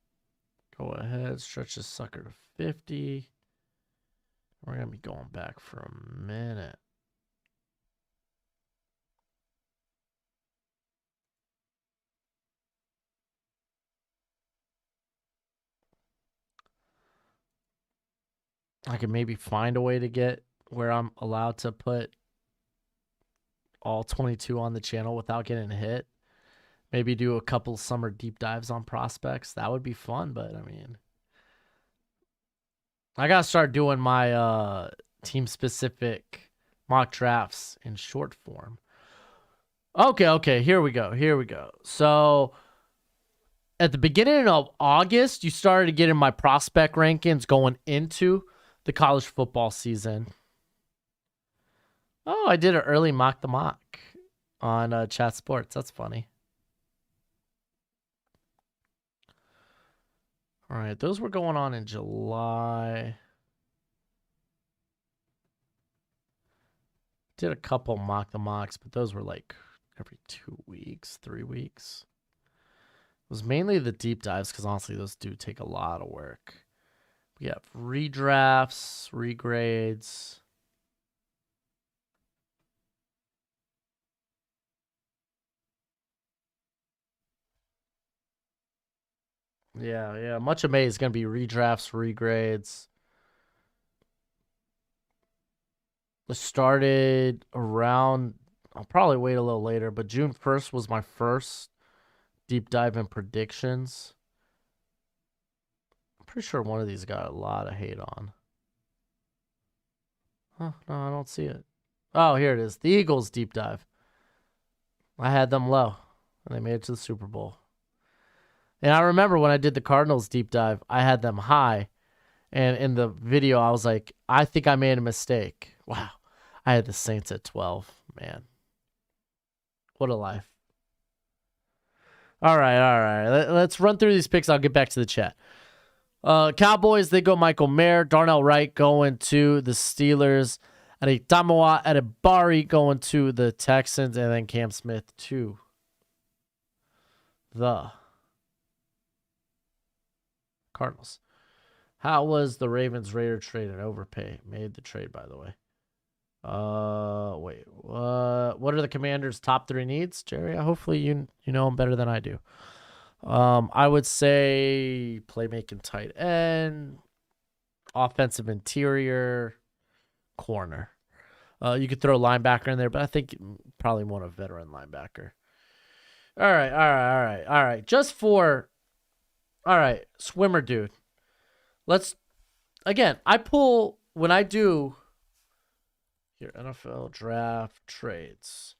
Speaker 1: Go ahead, stretch this sucker to 50. We're gonna be going back for a minute. I can maybe find a way to get where I'm allowed to put all 22 on the channel without getting hit. Maybe do a couple summer deep dives on prospects. That would be fun, but I mean, I gotta start doing my team specific mock drafts in short form. Okay, here we go. So at the beginning of August, you started getting my prospect rankings going into the college football season. Oh, I did an early mock the mock on Chat Sports. That's funny. All right, those were going on in July. Did a couple mock the mocks, but those were like every 2 weeks, 3 weeks. was mainly the deep dives because honestly, those do take a lot of work. We have redrafts, regrades. Yeah. Much of May is going to be redrafts, regrades. It started around, I'll probably wait a little later, but June 1st was my first deep dive in predictions. I'm pretty sure one of these got a lot of hate on. Huh, no, I don't see it. Oh, here it is. The Eagles deep dive. I had them low, and they made it to the Super Bowl. And I remember when I did the Cardinals deep dive, I had them high. And in the video, I was like, I think I made a mistake. Wow. I had the Saints at 12. Man. What a life. All right. Let's run through these picks. I'll get back to the chat. Cowboys, they go Michael Mayer. Darnell Wright going to the Steelers. Adetomiwa Adebari going to the Texans. And then Cam Smith to the Cardinals. How was the Ravens Raider trade an overpay? Made the trade, by the way. Wait. What are the Commanders' top 3 needs, Jerry? Hopefully you know them better than I do. I would say playmaking tight end, offensive interior, corner. You could throw a linebacker in there, but I think probably want a veteran linebacker. All right. All right, swimmer dude. Let's, again, when I do your NFL draft trades,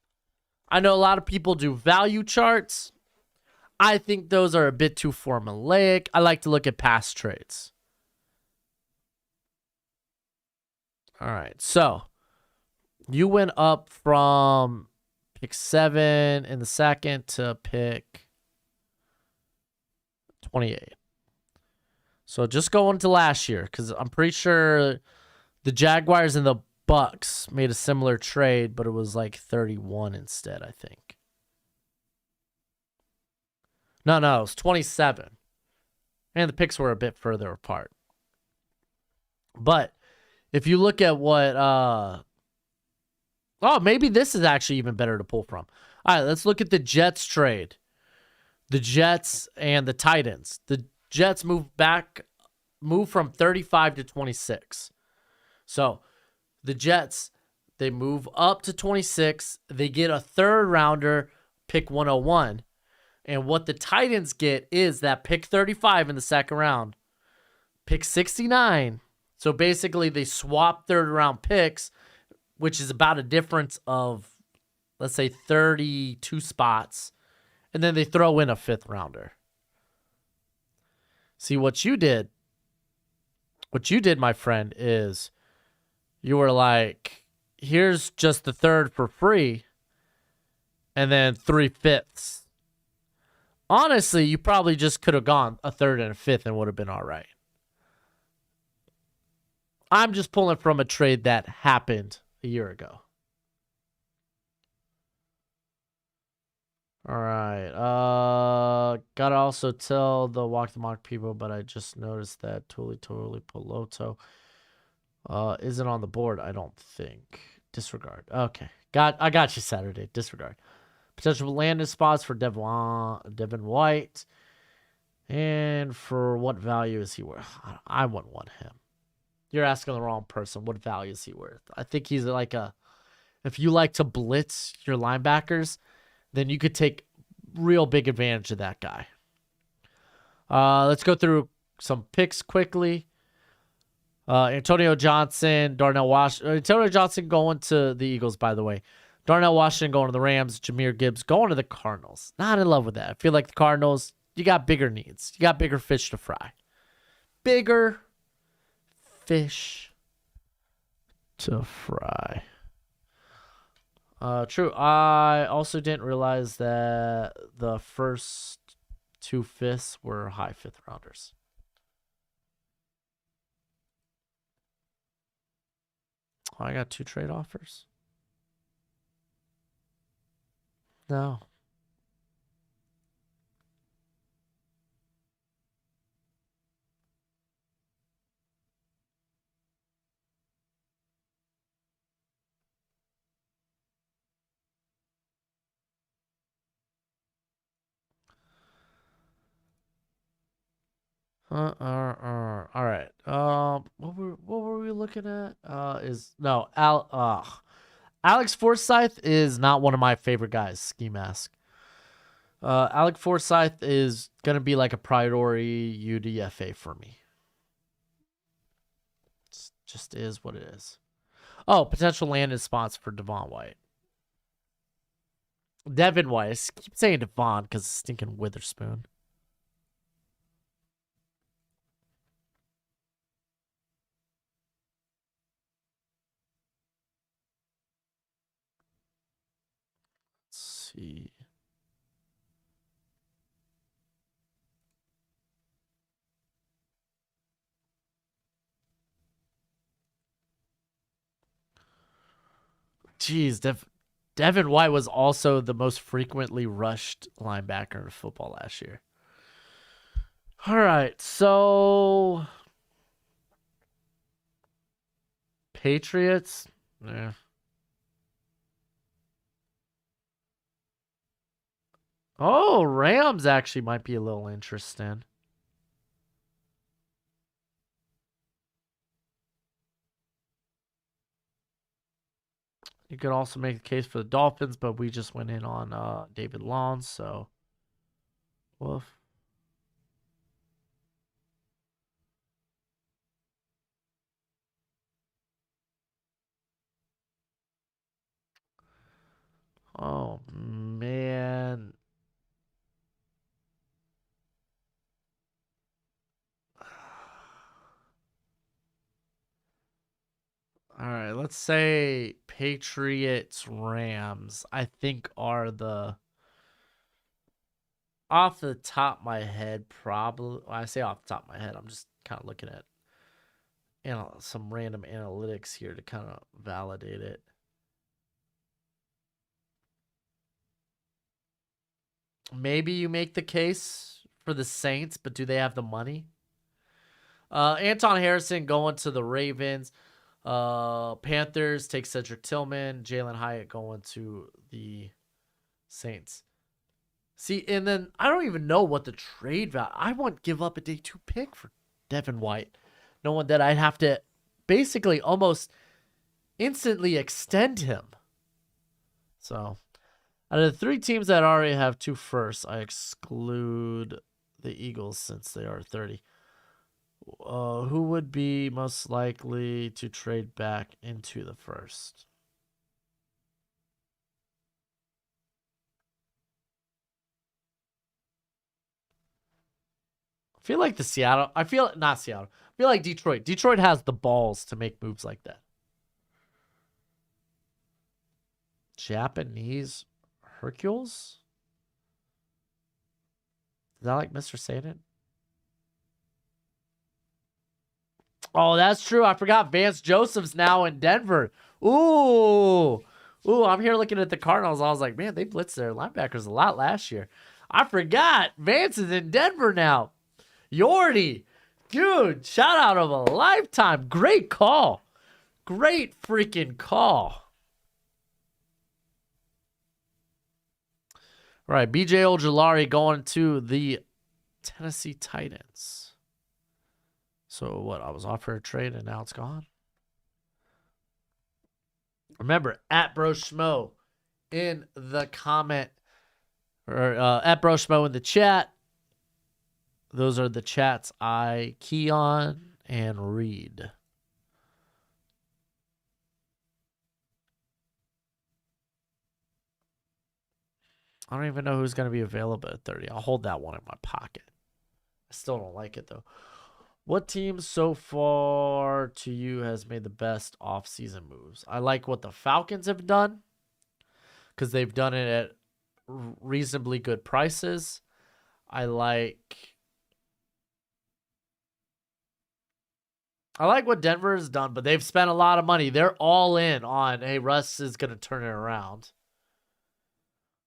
Speaker 1: I know a lot of people do value charts. I think those are a bit too formulaic. I like to look at past trades. All right, so you went up from pick 7 in the second to pick 28. So just go into last year, because I'm pretty sure the Jaguars and the Bucks made a similar trade, but it was like 31 instead, I think. No, it was 27. And the picks were a bit further apart. But if you look at what maybe this is actually even better to pull from. All right, let's look at the Jets trade. The Jets and the Titans. The Jets move from 35 to 26. So the Jets, they move up to 26. They get a third rounder, pick 101. And what the Titans get is that pick 35 in the second round, pick 69. So basically they swap third round picks, which is about a difference of, let's say, 32 spots. And then they throw in a fifth rounder. See, what you did, my friend, is you were like, here's just the third for free, and then 3/5. Honestly, you probably just could have gone a third and a fifth and would have been all right. I'm just pulling from a trade that happened a year ago. All right. Gotta also tell the Walk the Mock people, but I just noticed that Tuli Piloto isn't on the board, I don't think. Disregard. Okay. I got you, Saturday. Disregard. Potential landing spots for Devin White. And for what value is he worth? I wouldn't want him. You're asking the wrong person. What value is he worth? I think he's like if you like to blitz your linebackers, then you could take real big advantage of that guy. Let's go through some picks quickly. Antonio Johnson, Darnell Washington. Antonio Johnson going to the Eagles, by the way. Darnell Washington going to the Rams. Jahmyr Gibbs going to the Cardinals. Not in love with that. I feel like the Cardinals, you got bigger needs. You got bigger fish to fry. Bigger fish to fry. True. I also didn't realize that the first 2/5 were high fifth rounders. I got 2 trade offers. No. All right. What were we looking at? Is no Al. Alex Forsyth is not one of my favorite guys. Ski mask. Alex Forsyth is gonna be like a priority UDFA for me. It just is what it is. Oh, potential landing spots for Devon White. Devin White. I keep saying Devon because stinking Witherspoon. Let's see. Jeez, Devin White was also the most frequently rushed linebacker in football last year. All right, so Patriots. Yeah. Oh, Rams actually might be a little interesting. You could also make the case for the Dolphins, but we just went in on David Long, so woof. Oh man. All right, let's say Patriots Rams. I think are the off the top of my head probably. When I say off the top of my head, I'm just kind of looking at some random analytics here to kind of validate it. Maybe you make the case for the Saints, but do they have the money? Anton Harrison going to the Ravens. Panthers take Cedric Tillman. Jalen Hyatt going to the Saints. See, and then I don't even know what the trade value. I wouldn't give up a day 2 pick for Devin White, knowing that I'd have to basically almost instantly extend him. So, out of the 3 teams that already have 2 firsts, I exclude the Eagles since they are 30. Who would be most likely to trade back into the first? I feel like I feel not Seattle. I feel like Detroit. Detroit has the balls to make moves like that. Japanese Hercules? Is that like Mr. Satan? Oh, that's true. I forgot Vance Joseph's now in Denver. Ooh. I'm here looking at the Cardinals. I was like, man, they blitzed their linebackers a lot last year. I forgot. Vance is in Denver now. Yordi. Dude, shout out of a lifetime. Great call. Great freaking call. All right, BJ Ojulari going to the Tennessee Titans. So what? I was offered a trade and now it's gone. Remember, at Broshmo in the comment, or at Broshmo in the chat. Those are the chats I key on and read. I don't even know who's going to be available at 30. I'll hold that one in my pocket. I still don't like it, though. What team so far to you has made the best offseason moves? I like what the Falcons have done because they've done it at reasonably good prices. I like what Denver has done, but they've spent a lot of money. They're all in on, hey, Russ is going to turn it around.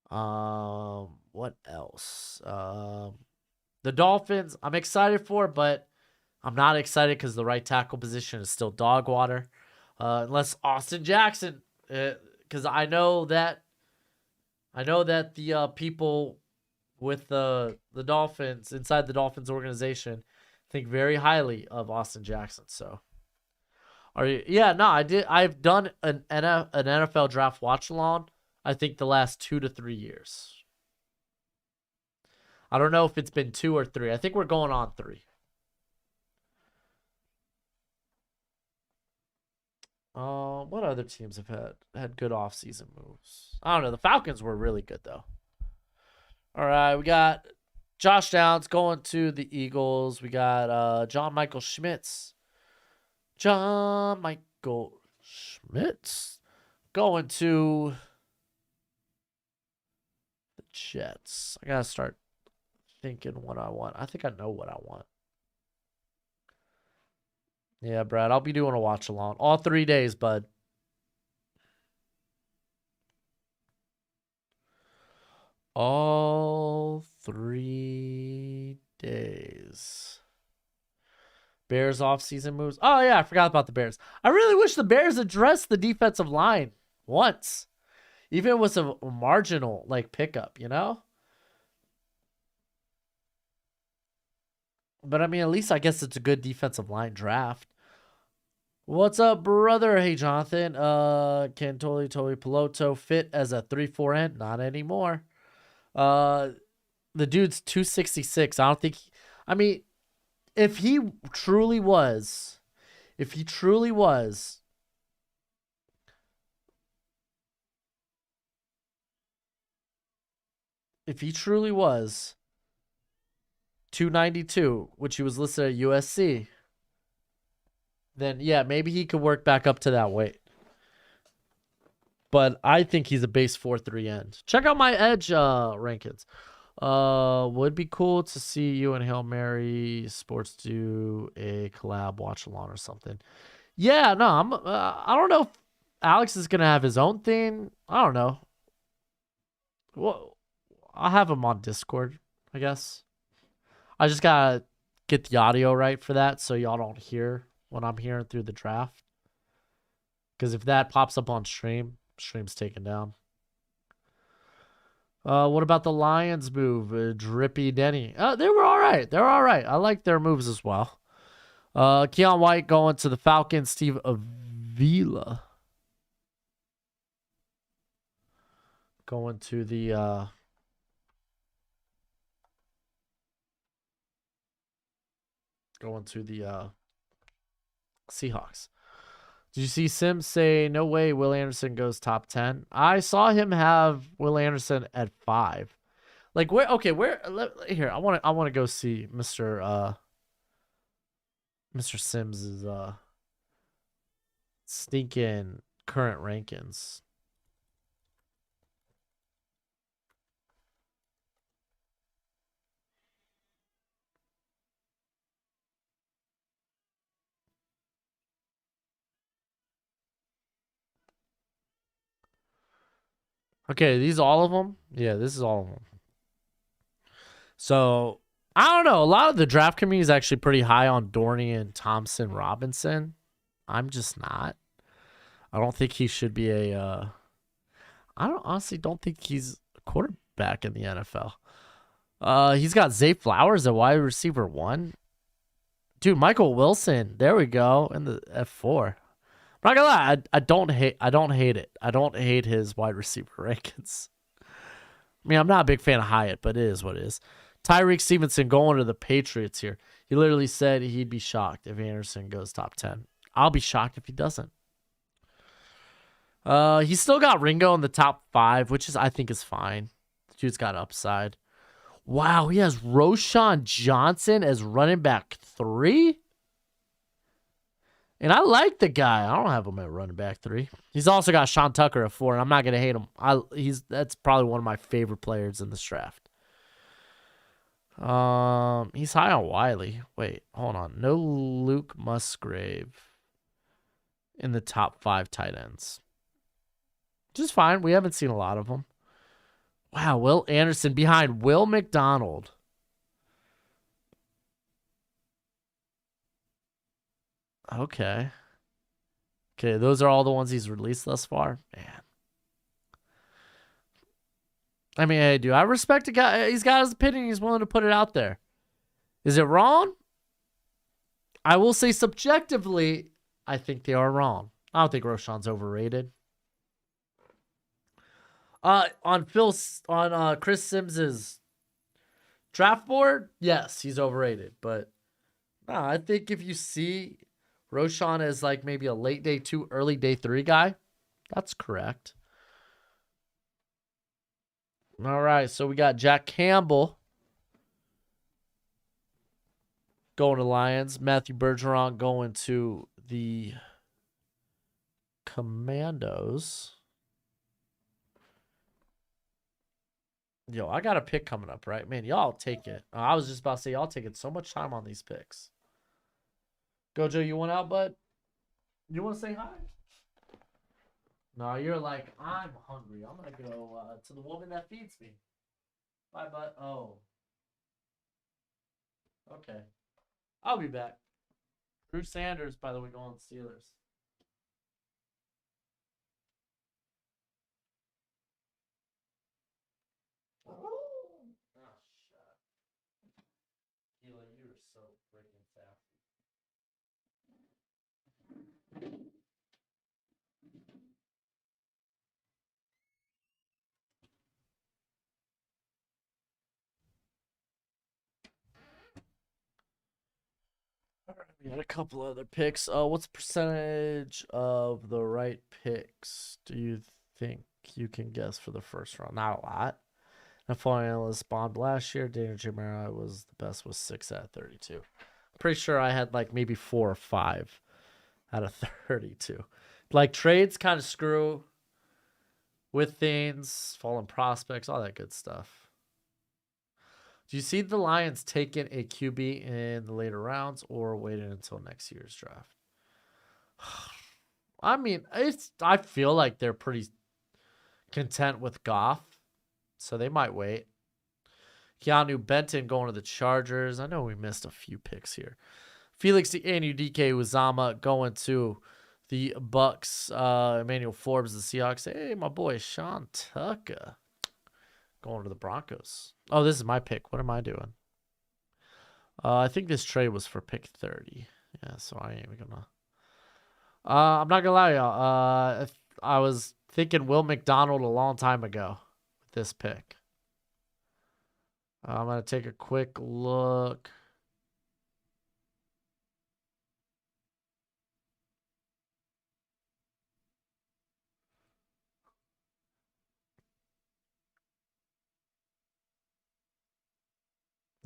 Speaker 1: What else? The Dolphins, I'm excited for, but I'm not excited because the right tackle position is still dog water. Unless Austin Jackson, because I know that the people with the Dolphins inside the Dolphins organization Think very highly of Austin Jackson. So, are you? Yeah, no, I did. I've done an NFL draft watch along. I think the last 2 to 3 years. I don't know if it's been 2 or 3. I think we're going on 3. What other teams have had good offseason moves? I don't know. The Falcons were really good though. All right, we got Josh Downs going to the Eagles. We got John Michael Schmitz. John Michael Schmitz going to the Jets. I gotta start thinking what I want. I think I know what I want. Yeah, Brad, I'll be doing a watch along all 3 days, bud. All 3 days. Bears offseason moves. Oh, yeah, I forgot about the Bears. I really wish the Bears addressed the defensive line once. Even if it was a marginal, like, pickup, you know? But, I mean, at least I guess it's a good defensive line draft. What's up, brother? Hey, Jonathan. Can Toli Piloto fit as a 3-4 end? Not anymore. The dude's 266. I don't think... I mean... If he truly was, if he truly was 292, which he was listed at USC, then yeah, maybe he could work back up to that weight. But I think he's a base 4-3 end. Check out my edge rankings. Would be cool to see you and Hail Mary Sports do a collab watch along or something. Yeah, no, I don't know if Alex is gonna have his own thing. I don't know. Well, I'll have him on Discord, I guess. I just gotta get the audio right for that, so y'all don't hear what I'm hearing through the draft. Because if that pops up on stream's taken down. What about the Lions move? Drippy Denny. They were all right. They're all right. I like their moves as well. Keon White going to the Falcons. Steve Avila going to the Seahawks. Did you see Sims say no way Will Anderson goes top 10? I saw him have Will Anderson at 5. Like where? Okay, where? Here, I want to go see Mr. Sims's stinking current rankings. Okay, these all of them? Yeah, this is all of them. So, I don't know. A lot of the draft community is actually pretty high on Dorian Thompson Robinson. I'm just not. I don't think he should be a I honestly don't think he's a quarterback in the NFL. He's got Zay Flowers at wide receiver 1. Dude, Michael Wilson. There we go in the F4. I'm not gonna lie, I don't hate it. I don't hate his wide receiver rankings. I mean, I'm not a big fan of Hyatt, but it is what it is. Tyreek Stevenson going to the Patriots here. He literally said he'd be shocked if Anderson goes top 10. I'll be shocked if he doesn't. He's still got Ringo in the top 5, which I think is fine. The dude's got upside. Wow, he has Roshan Johnson as running back 3? And I like the guy. I don't have him at running back 3. He's also got Sean Tucker at 4, and I'm not gonna hate him. That's probably one of my favorite players in this draft. He's high on Wiley. Wait, hold on. No Luke Musgrave in the top 5 tight ends. Just fine. We haven't seen a lot of them. Wow, Will Anderson behind Will McDonald. Okay. Okay, those are all the ones he's released thus far. Man. I mean, hey, dude, I respect a guy. He's got his opinion. He's willing to put it out there. Is it wrong? I will say subjectively, I think they are wrong. I don't think Roshan's overrated. On Chris Sims's draft board, yes, he's overrated. But no, I think if you see Roshan as like maybe a late day 2, early day 3 guy, that's correct. All right, so we got Jack Campbell going to Lions. Matthew Bergeron going to the Commandos. Yo, I got a pick coming up, right? Man, y'all take it. I was just about to say, y'all taking so much time on these picks. Gojo, you want out, bud? You want to say hi? No, you're like, I'm hungry. I'm going to go to the woman that feeds me. Bye, bud. Oh, okay. I'll be back. Drew Sanders, by the way, going Steelers. Oh, shut. Keelan, you are so freaking fast. We got a couple other picks. What's the percentage of the right picks do you think you can guess for the first round? Not a lot. NFL analyst bombed last year. Daniel Jeremiah was the best with 6 out of 32. Pretty sure I had like maybe 4 or 5 out of 32. Like trades kind of screw with things, fallen prospects, all that good stuff. Do you see the Lions taking a QB in the later rounds or waiting until next year's draft? I mean, I feel like they're pretty content with Goff, so they might wait. Keanu Benton going to the Chargers. I know we missed a few picks here. Felix DK Uzama going to the Bucks. Emmanuel Forbes, the Seahawks. Hey, my boy Sean Tucker going to the Broncos. Oh, this is my pick. What am I doing? I think this trade was for pick 30. Yeah, so I ain't even gonna. I'm not gonna lie, y'all. I was thinking Will McDonald a long time ago with this pick. I'm gonna take a quick look.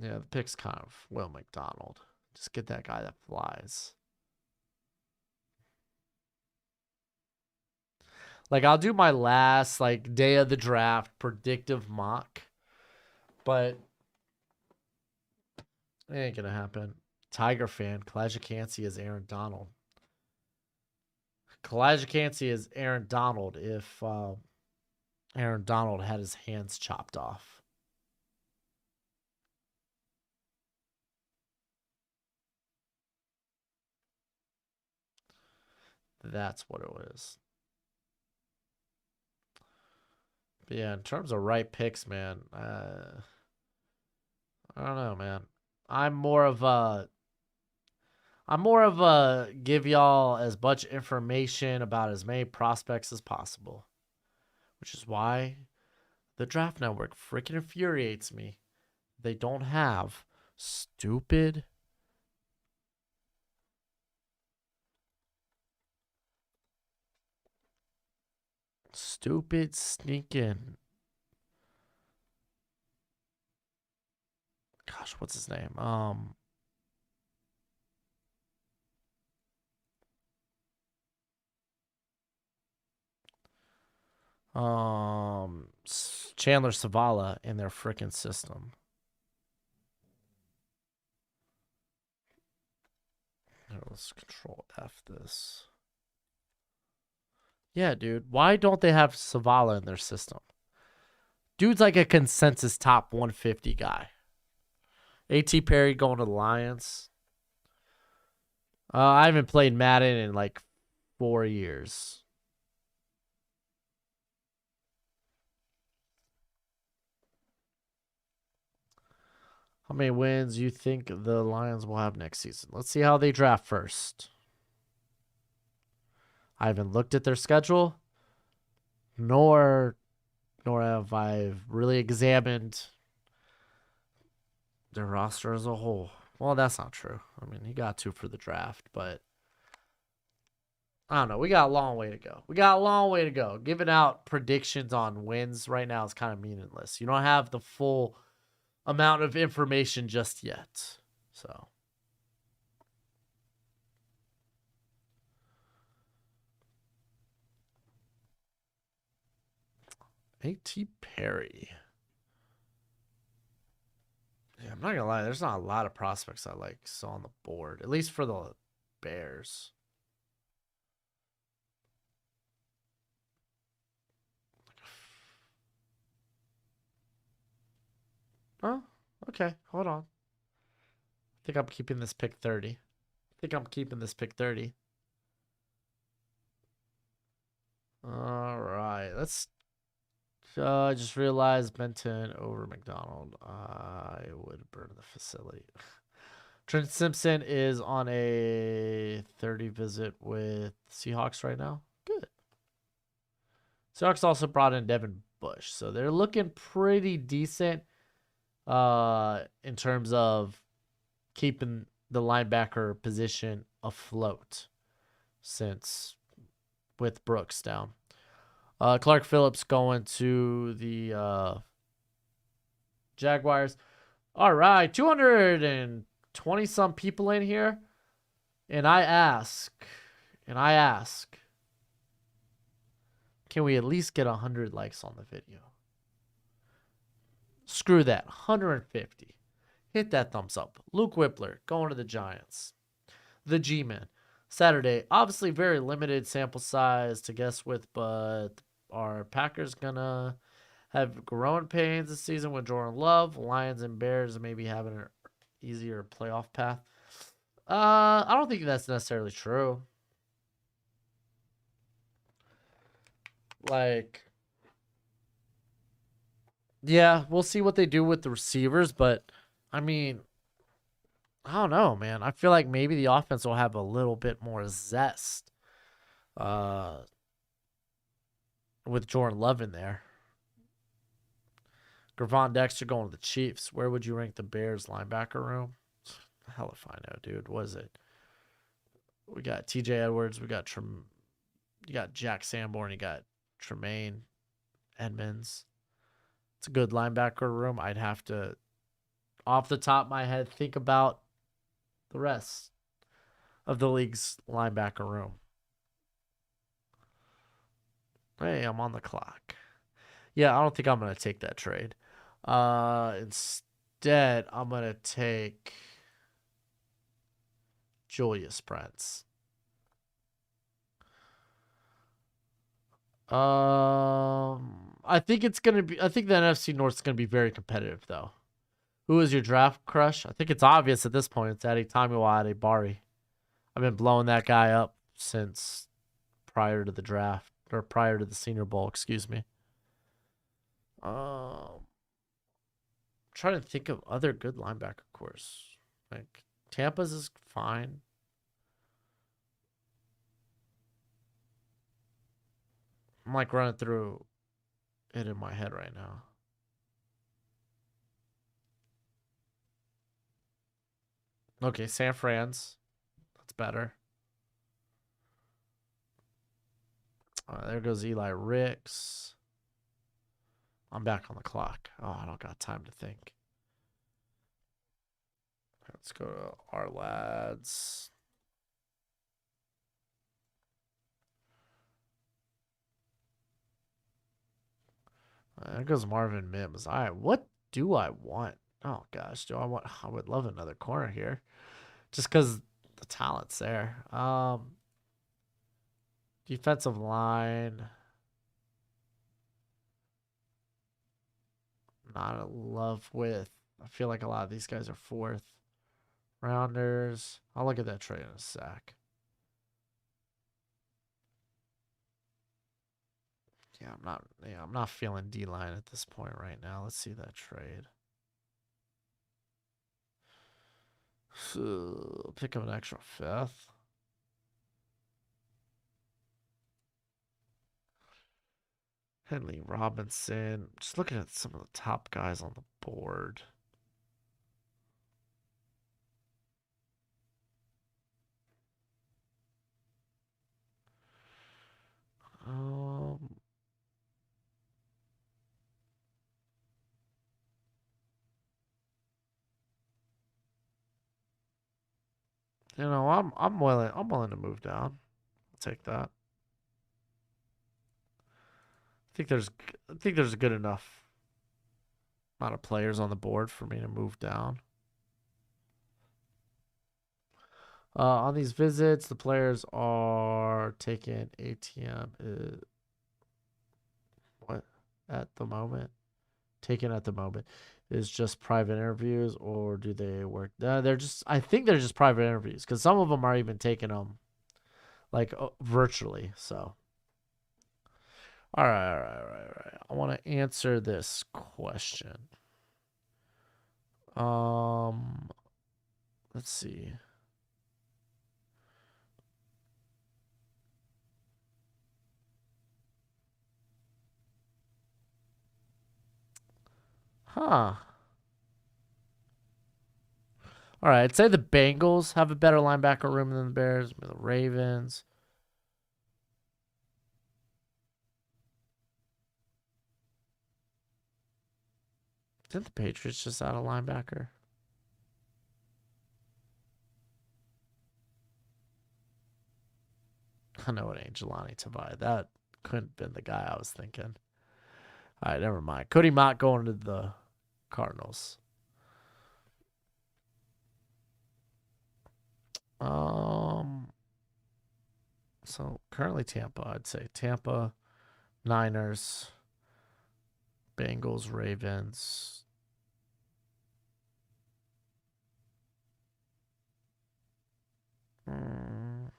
Speaker 1: Yeah, the pick's kind of Will McDonald. Just get that guy that flies. Like I'll do my last like day of the draft predictive mock, but it ain't gonna happen. Tiger fan, Kalijah is Aaron Donald. Kalijah is Aaron Donald if Aaron Donald had his hands chopped off. That's what it was. But yeah, in terms of right picks, man, I don't know, man. I'm more of a give y'all as much information about as many prospects as possible, which is why the Draft Network freaking infuriates me. They don't have stupid sneaking. Gosh, what's his name? Chandler Savala in their freaking system. Let's control F this. Yeah, dude. Why don't they have Savala in their system? Dude's like a consensus top 150 guy. A.T. Perry going to the Lions. I haven't played Madden in like 4 years. How many wins you think the Lions will have next season? Let's see how they draft first. I haven't looked at their schedule, nor have I really examined their roster as a whole. Well, that's not true. I mean, he got two for the draft, but I don't know. We got a long way to go. Giving out predictions on wins right now is kind of meaningless. You don't have the full amount of information just yet. So, A.T. Perry. Yeah, I'm not gonna lie. There's not a lot of prospects I like saw on the board, at least for the Bears. Oh, okay. Hold on. I think I'm keeping this pick 30. All right. Let's. I just realized Benton over McDonald. I would burn the facility. Trent Simpson is on a 30 visit with Seahawks right now. Good. Seahawks also brought in Devin Bush, so they're looking pretty decent in terms of keeping the linebacker position afloat since with Brooks down. Clark Phillips going to the Jaguars. All right, 220 some people in here, and I ask, can we at least get 100 likes on the video? Screw that, 150. Hit that thumbs up. Luke Whippler going to the Giants. The G-Man. Saturday, obviously very limited sample size to guess with, but are Packers gonna have growing pains this season with Jordan Love? Lions and Bears maybe having an easier playoff path. I don't think that's necessarily true. Like, yeah, we'll see what they do with the receivers, but I mean, I don't know, man. I feel like maybe the offense will have a little bit more zest uh, with Jordan Love in there. Gravon Dexter going to the Chiefs. Where would you rank the Bears linebacker room? Hell if I know, dude. What is it? We got TJ Edwards. You got Jack Sanborn. You got Tremaine Edmonds. It's a good linebacker room. I'd have to, off the top of my head, think about the rest of the league's linebacker room. Hey, I'm on the clock. Yeah, I don't think I'm going to take that trade. Instead, I'm going to take Julius Prince. I think it's gonna be. I think the NFC North is gonna be very competitive, though. Who is your draft crush? I think it's obvious at this point. It's Adetomiwa Adebari. I've been blowing that guy up since prior to the draft or prior to the Senior Bowl. Excuse me. Trying to think of other good linebacker cores. Like Tampa's is fine. I'm like running through it in my head right now. Okay, San Fran's. That's better. There goes Eli Ricks. I'm back on the clock. Oh, I don't got time to think. Let's go to our lads. There goes Marvin Mims. All right, what do I want? Oh gosh, I would love another corner here, just because the talent's there. Defensive line. Not in love with. I feel like a lot of these guys are fourth rounders. I'll look at that trade in a sec. I'm not feeling D line at this point right now. Let's see that trade. Pick up an extra fifth. Henley Robinson. Just looking at some of the top guys on the board. Um, I'm willing to move down. I'll take that. I think there's a good enough amount of players on the board for me to move down. On these visits, the players are taking ATM. What at the moment? Taken at the moment is just private interviews, or do they work? They're just. I think they're just private interviews because some of them are even taking them like virtually. So, all right, all right, all right, all right. I want to answer this question. Um, let's see. Huh. All right. I'd say the Bengals have a better linebacker room than the Bears. The Ravens. Didn't the Patriots just add a linebacker? I know it ain't Jelani Tavai. That couldn't have been the guy I was thinking. All right, never mind. Cody Mott going to the Cardinals. Um, so currently Tampa, I'd say Tampa, Niners, Bengals, Ravens. Mm.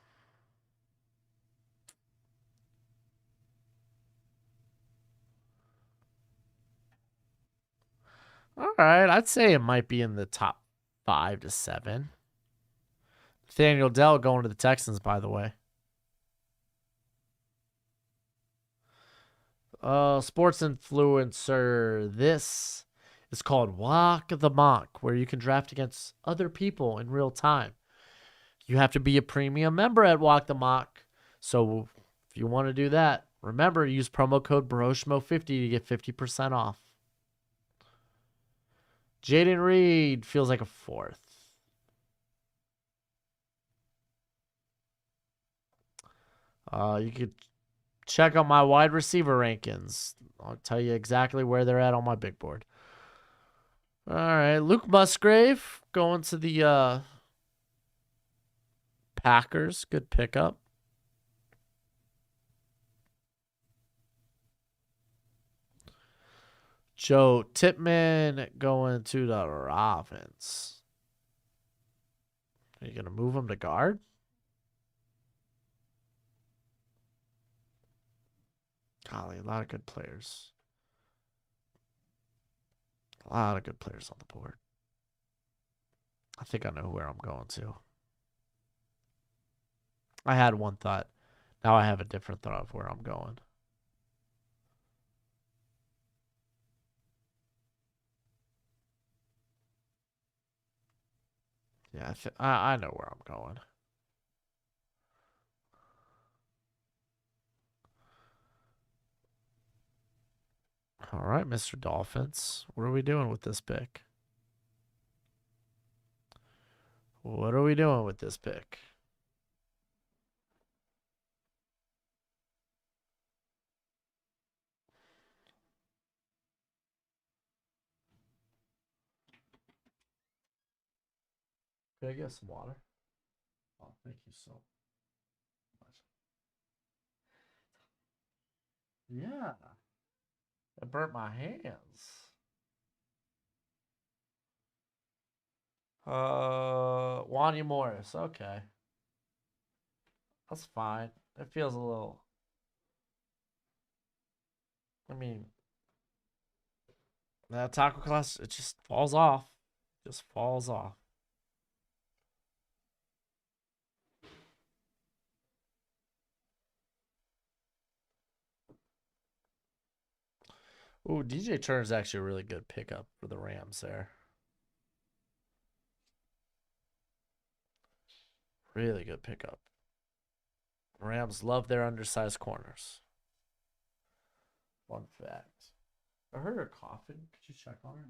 Speaker 1: All right, I'd say it might be in the top 5 to 7. Nathaniel Dell going to the Texans, by the way. Sports influencer. This is called Walk the Mock, where you can draft against other people in real time. You have to be a premium member at Walk the Mock. So if you want to do that, remember use promo code Broshmo50 to get 50% off. Jaden Reed feels like a fourth. You could check out my wide receiver rankings. I'll tell you exactly where they're at on my big board. All right, Luke Musgrave going to the Packers. Good pickup. Joe Tippmann going to the Ravens. Are you going to move him to guard? Golly, a lot of good players. A lot of good players on the board. I think I know where I'm going to. I had one thought. Now I have a different thought of where I'm going. Yeah, I know where I'm going. All right, Mr. Dolphins. What are we doing with this pick? What are we doing with this pick? Can I get some water? Oh, thank you so much. Yeah, it burnt my hands. Wanya Morris. Okay, that's fine. It feels a little. I mean, that taco class, it just falls off. Just falls off. Ooh, DJ Turner's actually a really good pickup for the Rams there. Really good pickup. Rams love their undersized corners. Fun fact. I heard her coughing. Could you check on her?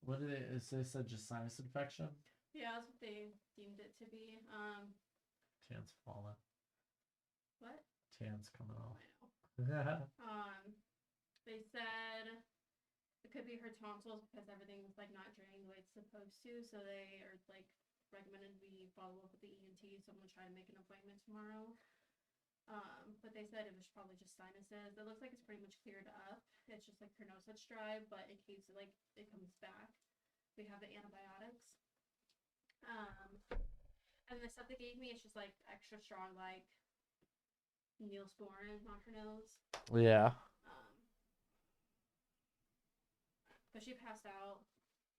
Speaker 1: What did it? They said just sinus infection.
Speaker 2: Yeah, that's what they deemed it to be.
Speaker 1: Tan's falling.
Speaker 2: What?
Speaker 1: Tan's coming off.
Speaker 2: They said it could be her tonsils because everything's like not draining the way it's supposed to. So they are like recommended we follow up with the ENT. So I'm gonna try to make an appointment tomorrow. But they said it was probably just sinuses. It looks like it's pretty much cleared up. It's just like her nose that's dry, but in case it comes back, we have the antibiotics. And the stuff they gave me is just like extra strong, like Neosporin on her nose.
Speaker 1: Yeah.
Speaker 2: But she passed out.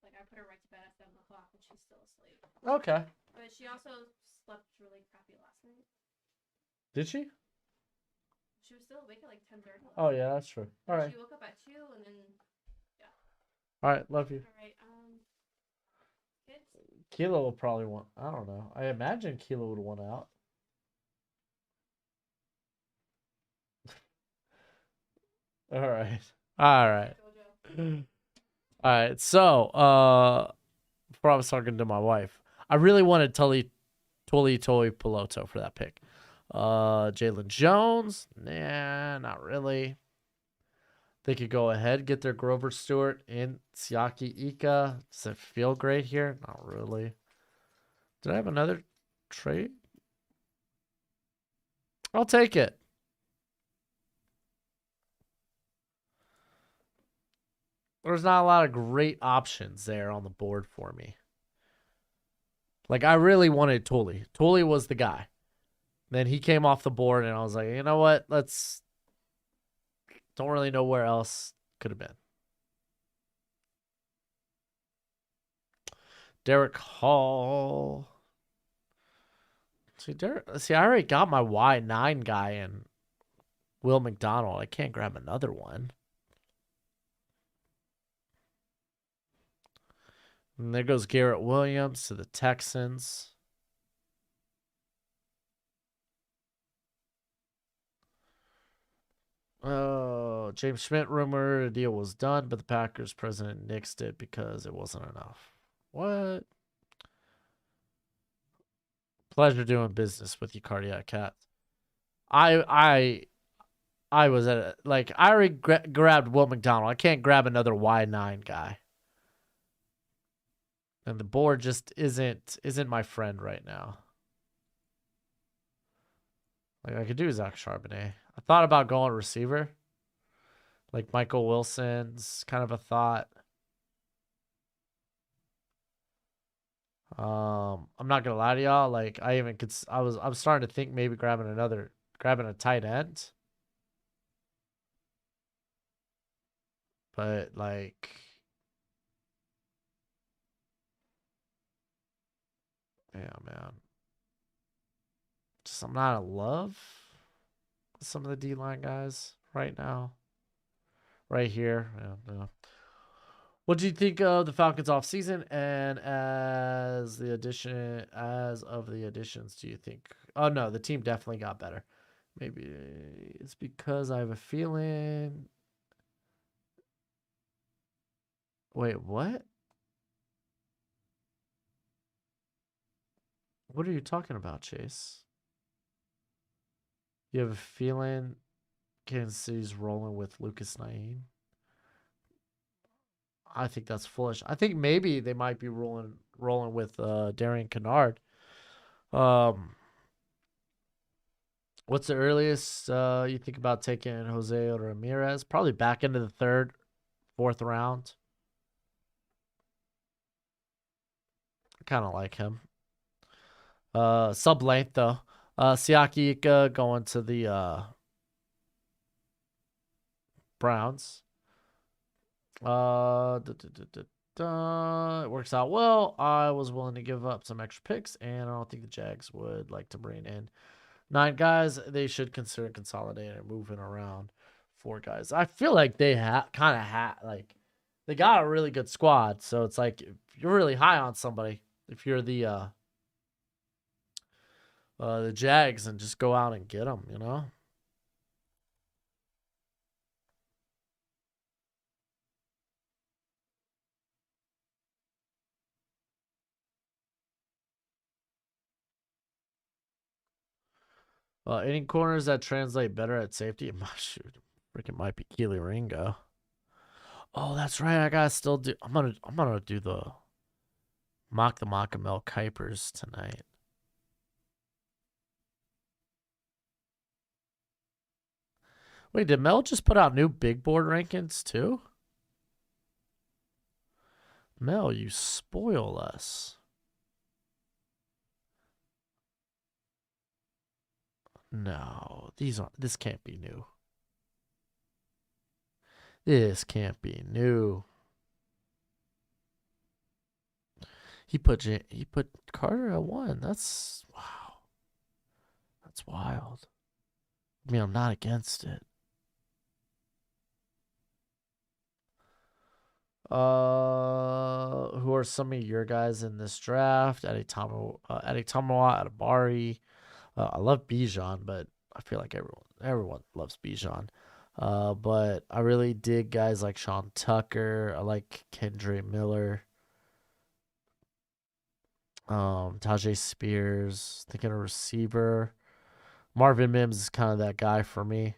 Speaker 2: Like I put her right to bed at 7 o'clock, and she's still asleep.
Speaker 1: Okay.
Speaker 2: But she also slept really crappy last night.
Speaker 1: Did she?
Speaker 2: She was still awake at like 10:30.
Speaker 1: Oh yeah, that's true. All right.
Speaker 2: She woke up at 2, and then yeah.
Speaker 1: All right, love you.
Speaker 2: All right. Kids.
Speaker 1: Kilo will probably want. I don't know. I imagine Kilo would want out. All right. All right. All right. So, before I was talking to my wife, I really wanted Tuli Piloto for that pick. Jalen Jones, nah, not really. They could go ahead, get their Grover Stewart and Siaki Ika. Does it feel great here? Not really. Did I have another trade? I'll take it. There's not a lot of great options there on the board for me. Like, I really wanted Tuli. Tuli was the guy. Then he came off the board, and I was like, you know what? Don't really know where else could have been. Derek Hall. See, I already got my Y9 guy in Will McDonald. I can't grab another one. And there goes Garrett Williams to the Texans. Oh, James Schmidt rumor the deal was done, but the Packers president nixed it because it wasn't enough. What? Pleasure doing business with you, cardiac cat. I was at I already grabbed Will McDonald. I can't grab another Y9 guy. And the board just isn't my friend right now. Like I could do Zach Charbonnet. I thought about going receiver. Like Michael Wilson's kind of a thought. I'm not gonna lie to y'all. Like I'm starting to think maybe grabbing a tight end. But like, yeah, man. Just I'm not in love with some of the D-line guys right now. Right here. Yeah. What do you think of the Falcons off season and as of the additions, do you think? Oh no, the team definitely got better. Maybe it's because I have a feeling. Wait, what? What are you talking about, Chase? You have a feeling Kansas City's rolling with Lucas Naeem? I think that's foolish. I think maybe they might be rolling with Darian Kennard. What's the earliest you think about taking Jose Ramirez? Probably back into the third, fourth round. I kind of like him. Sub length though. Siaki Ika going to the Browns. It works out well. I was willing to give up some extra picks, and I don't think the Jags would like to bring in 9 guys. They should consider consolidating and moving around four guys. I feel like they kind of like they got a really good squad. So it's like if you're really high on somebody, if you're the Jags, and just go out and get them. You know. Any corners that translate better at safety? Shoot, freaking might be Keely Ringo. Oh, that's right. I gotta still do. I'm gonna do the Mel Kuipers tonight. Wait, did Mel just put out new big board rankings too? Mel, you spoil us. No, this can't be new. This can't be new. He put Carter at 1. That's wow. That's wild. I mean, I'm not against it. Who are some of your guys in this draft? Eddie Tamawa, Adabari. I love Bijan, but I feel like everyone loves Bijan. But I really dig guys like Sean Tucker. I like Kendre Miller. Tajay Spears. Thinking a receiver. Marvin Mims is kind of that guy for me.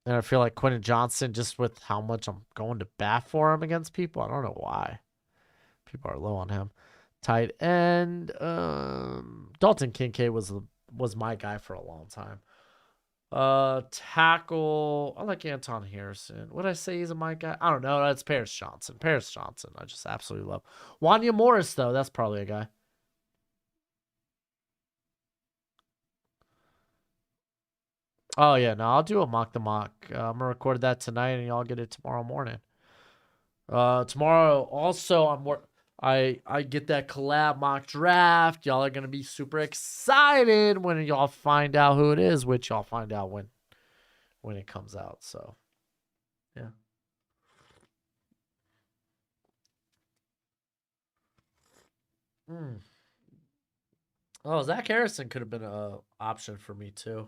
Speaker 1: And I feel like Quentin Johnson, just with how much I'm going to bat for him against people, I don't know why. People are low on him. Tight end, Dalton Kincaid was my guy for a long time. Tackle, I like Anton Harrison. Would I say he's a my guy? I don't know. That's Paris Johnson. Paris Johnson, I just absolutely love. Wanya Morris, though, that's probably a guy. Oh yeah, no, I'll do a mock the mock. I'm gonna record that tonight, and y'all get it tomorrow morning. Tomorrow also I get that collab mock draft. Y'all are gonna be super excited when y'all find out who it is, which y'all find out when it comes out. So yeah. Mm. Oh, Zach Harrison could have been a option for me too.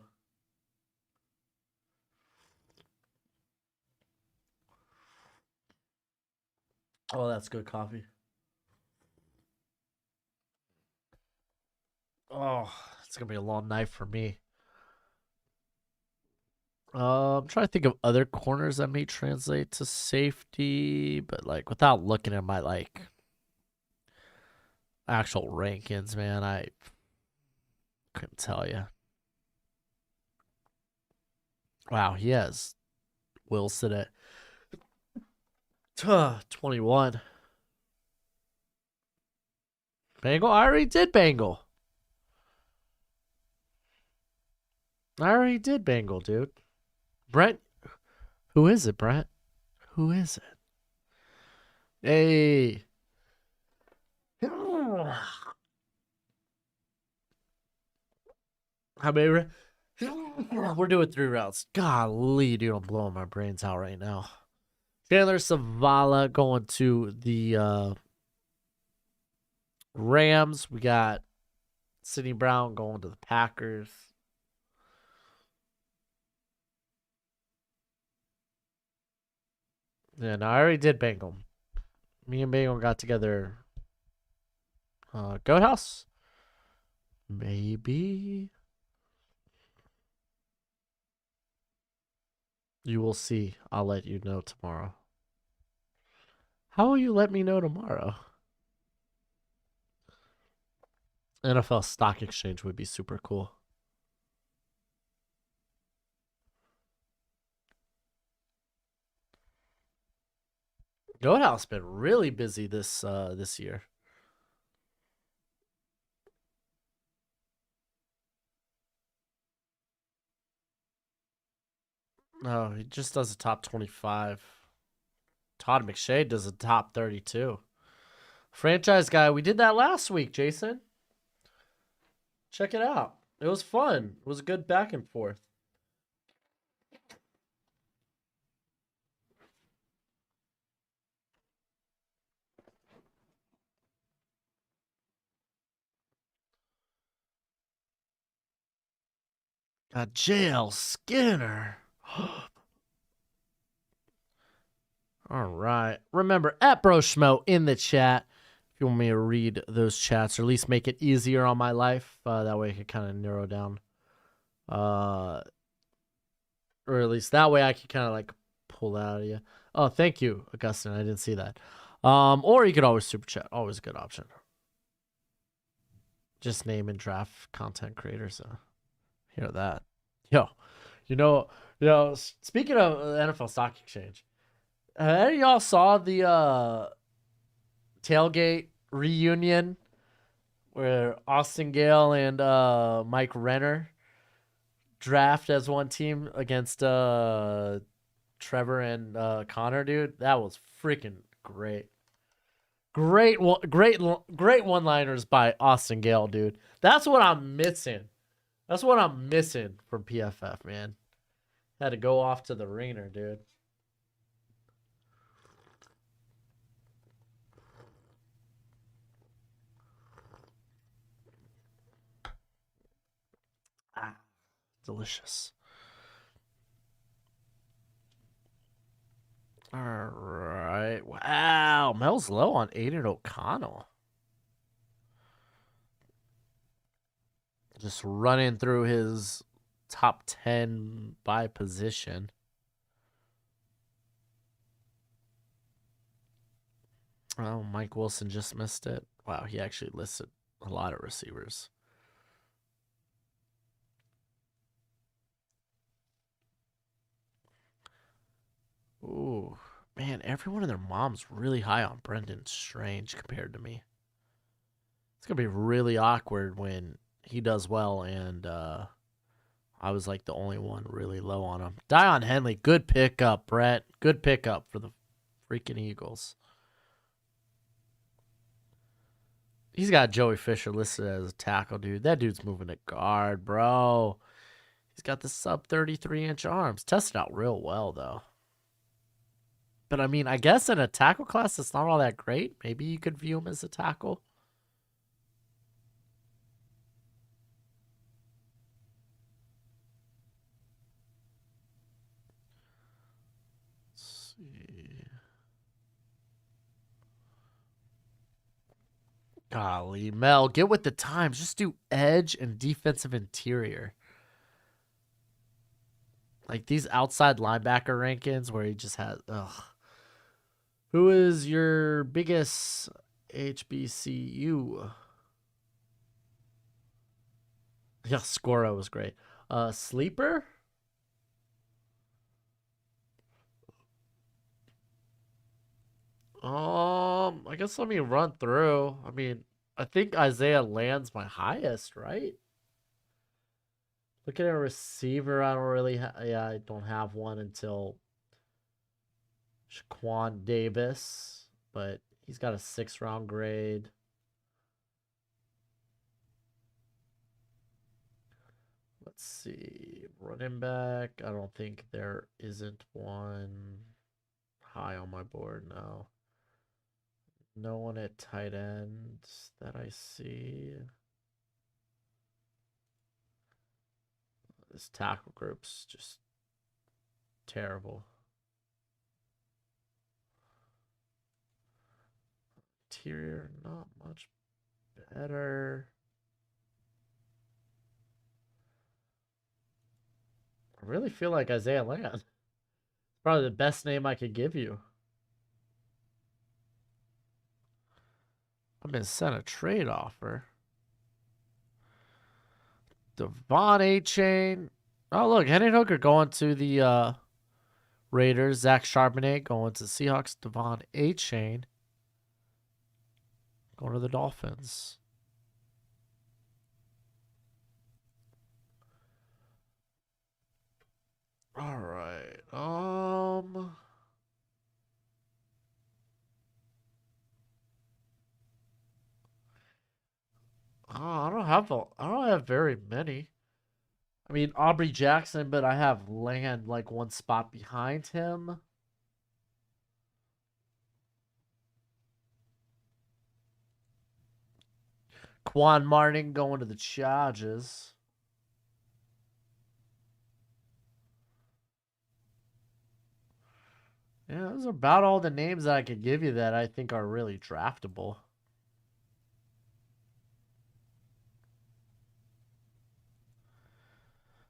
Speaker 1: Oh, that's good coffee. Oh, it's gonna be a long night for me. I'm trying to think of other corners that may translate to safety, but like without looking at my like actual rankings, man, I couldn't tell you. Wow, he has Wilson at 21. Bengal? I already did Bengal. I already did Bengal, dude. Brent? Who is it, Brent? Who is it? Hey. How many? We're doing 3 rounds. Golly, dude, I'm blowing my brains out right now. Chandler Savala going to the Rams. We got Sidney Brown going to the Packers. Yeah, no, I already did Bengal. Me and Bengal got together. Goat House? Maybe. You will see. I'll let you know tomorrow. How will you let me know tomorrow? NFL Stock Exchange would be super cool. Goat House been really busy this year. No, he just does a top 25. Todd McShay does a top 32. Franchise guy, we did that last week, Jason. Check it out. It was fun. It was a good back and forth. Got JL Skinner. All right. Remember, at Broshmo in the chat, if you want me to read those chats or at least make it easier on my life, that way I can kind of narrow down, or at least that way I can kind of like pull that out of you. Oh, thank you, Augustine. I didn't see that. Or you could always super chat. Always a good option. Just name and draft content creators. Hear that? Yo, you know, Speaking of NFL Stock Exchange, any of y'all saw the tailgate reunion where Austin Gale and Mike Renner draft as one team against Trevor and Connor, dude? That was freaking great. Great one-liners by Austin Gale, dude. That's what I'm missing. That's what I'm missing from PFF, man. Had to go off to the ringer, dude. Ah, delicious. All right. Wow. Mel's low on Aiden O'Connell. Just running through his top 10 by position. Oh, Mike Wilson just missed it. Wow, he actually listed a lot of receivers. Ooh, man, everyone and their mom's really high on Brendan Strange compared to me. It's going to be really awkward when he does well and I was like the only one really low on him. Dion Henley, good pickup, Brett. Good pickup for the freaking Eagles. He's got Joey Fisher listed as a tackle, dude. That dude's moving to guard, bro. He's got the sub 33-inch arms. Tested out real well, though. But I mean, I guess in a tackle class, it's not all that great. Maybe you could view him as a tackle. Let's see. Golly, Mel, get with the times. Just do edge and defensive interior. Like these outside linebacker rankings where he just has. Ugh. Who is your biggest HBCU? Yeah, Scoro was great. Sleeper? I guess let me run through. I mean, I think Isaiah lands my highest, right? Look at a receiver. I don't really. Yeah, I don't have one until Shaquan Davis, but he's got a 6th-round grade. Let's see. Running back. I don't think there isn't one high on my board now. No one at tight end that I see. This tackle group's just terrible. Interior, not much better. I really feel like Isaiah Land. Probably the best name I could give you. I've been sent a trade offer. Devon A. Chain. Oh, look, Henry Hooker going to the Raiders. Zach Charbonnet going to Seahawks. Devon A. Chain going to the Dolphins. All right. I don't I don't have very many. I mean, Aubrey Jackson, but I have Land like one spot behind him. Quan Martin going to the Chargers. Yeah, those are about all the names that I could give you that I think are really draftable.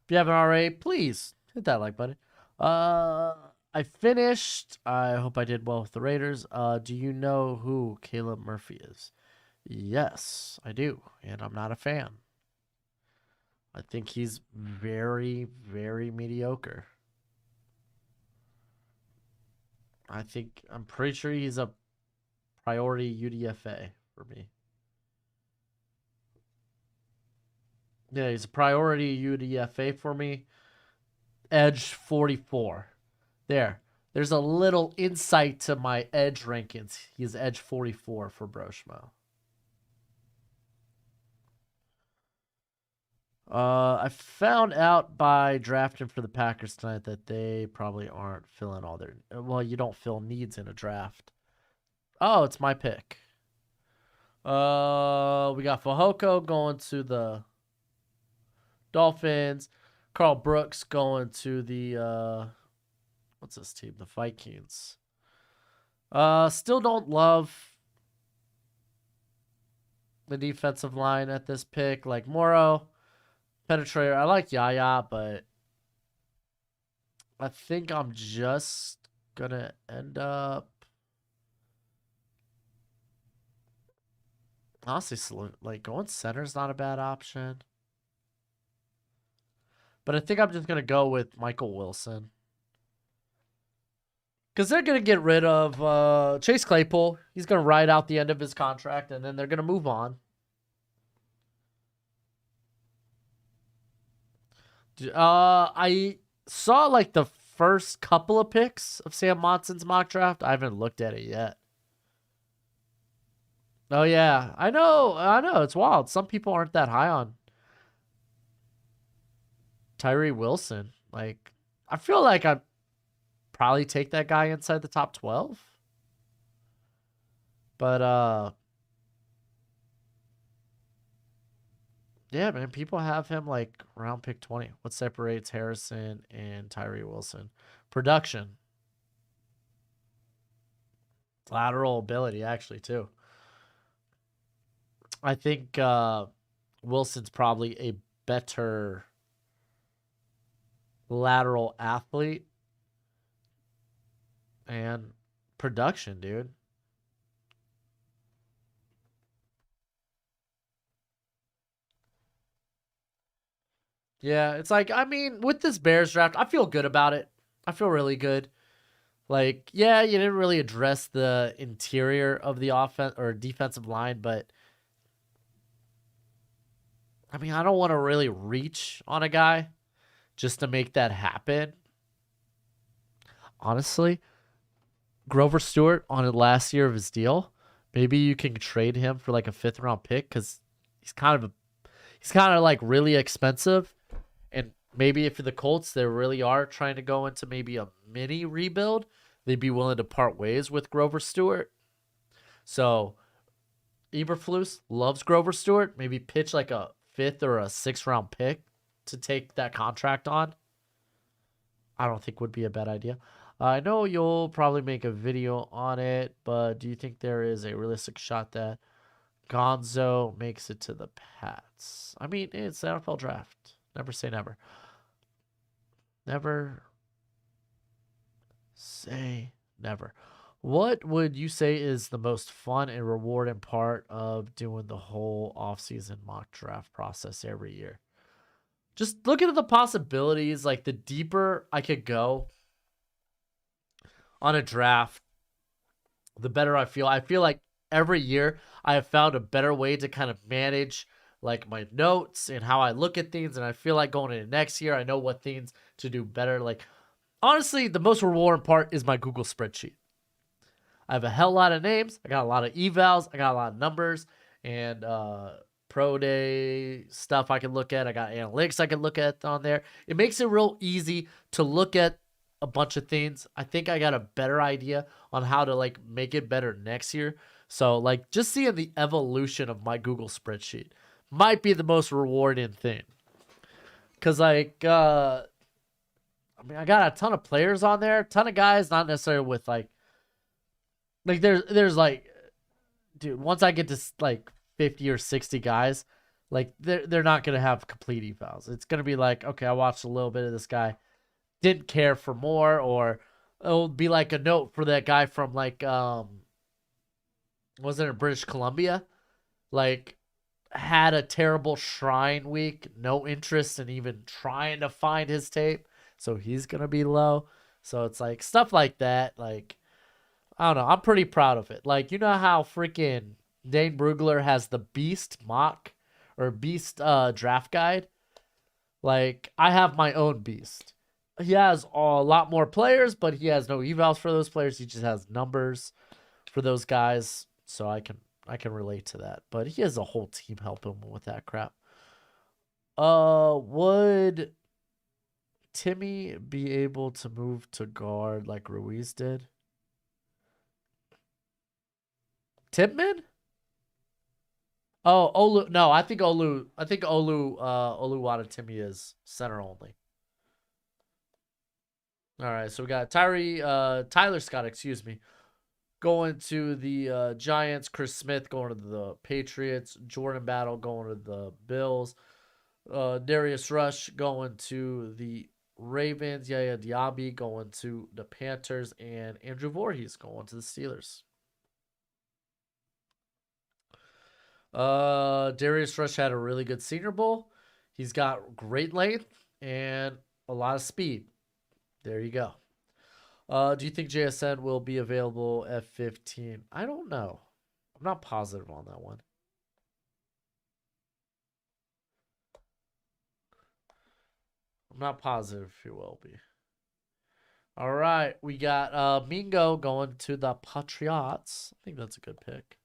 Speaker 1: If you haven't already, please hit that like button. I finished. I hope I did well with the Raiders. Do you know who Caleb Murphy is? Yes, I do, and I'm not a fan. I think he's very, very mediocre. I'm pretty sure he's a priority UDFA for me. Yeah, he's a priority UDFA for me. Edge 44. There. There's a little insight to my edge rankings. He's edge 44 for Broshmo. I found out by drafting for the Packers tonight that they probably aren't filling all their. Well, you don't fill needs in a draft. Oh, it's my pick. We got Fehoko going to the Dolphins. Carl Brooks going to the what's this team? The Vikings. Still don't love the defensive line at this pick. Like Morrow, Penetrator. I like Yaya, but I think I'm just gonna end up honestly like going center is not a bad option. But I think I'm just gonna go with Michael Wilson. Because they're going to get rid of Chase Claypool. He's going to ride out the end of his contract, and then they're going to move on. I saw like the first couple of picks of Sam Monson's mock draft. I haven't looked at it yet. Oh, yeah. I know. It's wild. Some people aren't that high on Tyree Wilson. Like, I feel like I'd probably take that guy inside the top 12. But yeah, man, people have him like round pick 20. What separates Harrison and Tyree Wilson? Production. Lateral ability, actually, too. I think Wilson's probably a better lateral athlete and production, dude. Yeah, it's like, I mean, with this Bears draft, I feel good about it. I feel really good. Like, yeah, you didn't really address the interior of the offense or defensive line, but I mean, I don't want to really reach on a guy just to make that happen. Honestly, Grover Stewart on the last year of his deal, maybe you can trade him for like a 5th round pick because he's kind of like really expensive. And maybe if the Colts they really are trying to go into maybe a mini rebuild, they'd be willing to part ways with Grover Stewart. So Eberflus loves Grover Stewart. Maybe pitch like a 5th or a 6th round pick to take that contract on. I don't think would be a bad idea. I know you'll probably make a video on it, but do you think there is a realistic shot that Gonzo makes it to the Pats? I mean, it's the NFL draft. Never say never. Never say never. What would you say is the most fun and rewarding part of doing the whole offseason mock draft process every year? Just looking at the possibilities, like the deeper I could go on a draft, the better I feel. I feel like every year I have found a better way to kind of manage like my notes and how I look at things. And I feel like going into next year, I know what things to do better. Like, honestly, the most rewarding part is my Google spreadsheet. I have a hell lot of names. I got a lot of evals. I got a lot of numbers and pro day stuff I can look at. I got analytics I can look at on there. It makes it real easy to look at a bunch of things. I think I got a better idea on how to like make it better next year. So like just seeing the evolution of my Google spreadsheet might be the most rewarding thing. Cause like I mean I got a ton of players on there, a ton of guys, not necessarily with like there's like dude, once I get to like 50 or 60 guys, like they're not gonna have complete evals. It's gonna be like, okay, I watched a little bit of this guy, didn't care for more, or it'll be like a note for that guy from like wasn't it British Columbia? Like had a terrible shrine week, no interest in even trying to find his tape, so he's gonna be low. So it's like stuff like that, like I don't know. I'm pretty proud of it. Like, you know how freaking Dane Brugler has the Beast mock or Beast draft guide? Like, I have my own Beast. He has a lot more players, but he has no evals for those players. He just has numbers for those guys. So I can relate to that. But he has a whole team help him with that crap. Would Timmy be able to move to guard like Ruiz did? Tipman? Oh, Olu. No, I think Olu. I think Olu Timmy is center only. All right, so we got Tyler Scott, excuse me, going to the Giants. Chris Smith going to the Patriots. Jordan Battle going to the Bills. Darius Rush going to the Ravens. Yaya Diaby going to the Panthers, and Andrew Voorhees going to the Steelers. Darius Rush had a really good Senior Bowl. He's got great length and a lot of speed. There you go. Do you think JSN will be available F15? I don't know. I'm not positive on that one. I'm not positive if he will be. All right, we got Mingo going to the Patriots. I think that's a good pick.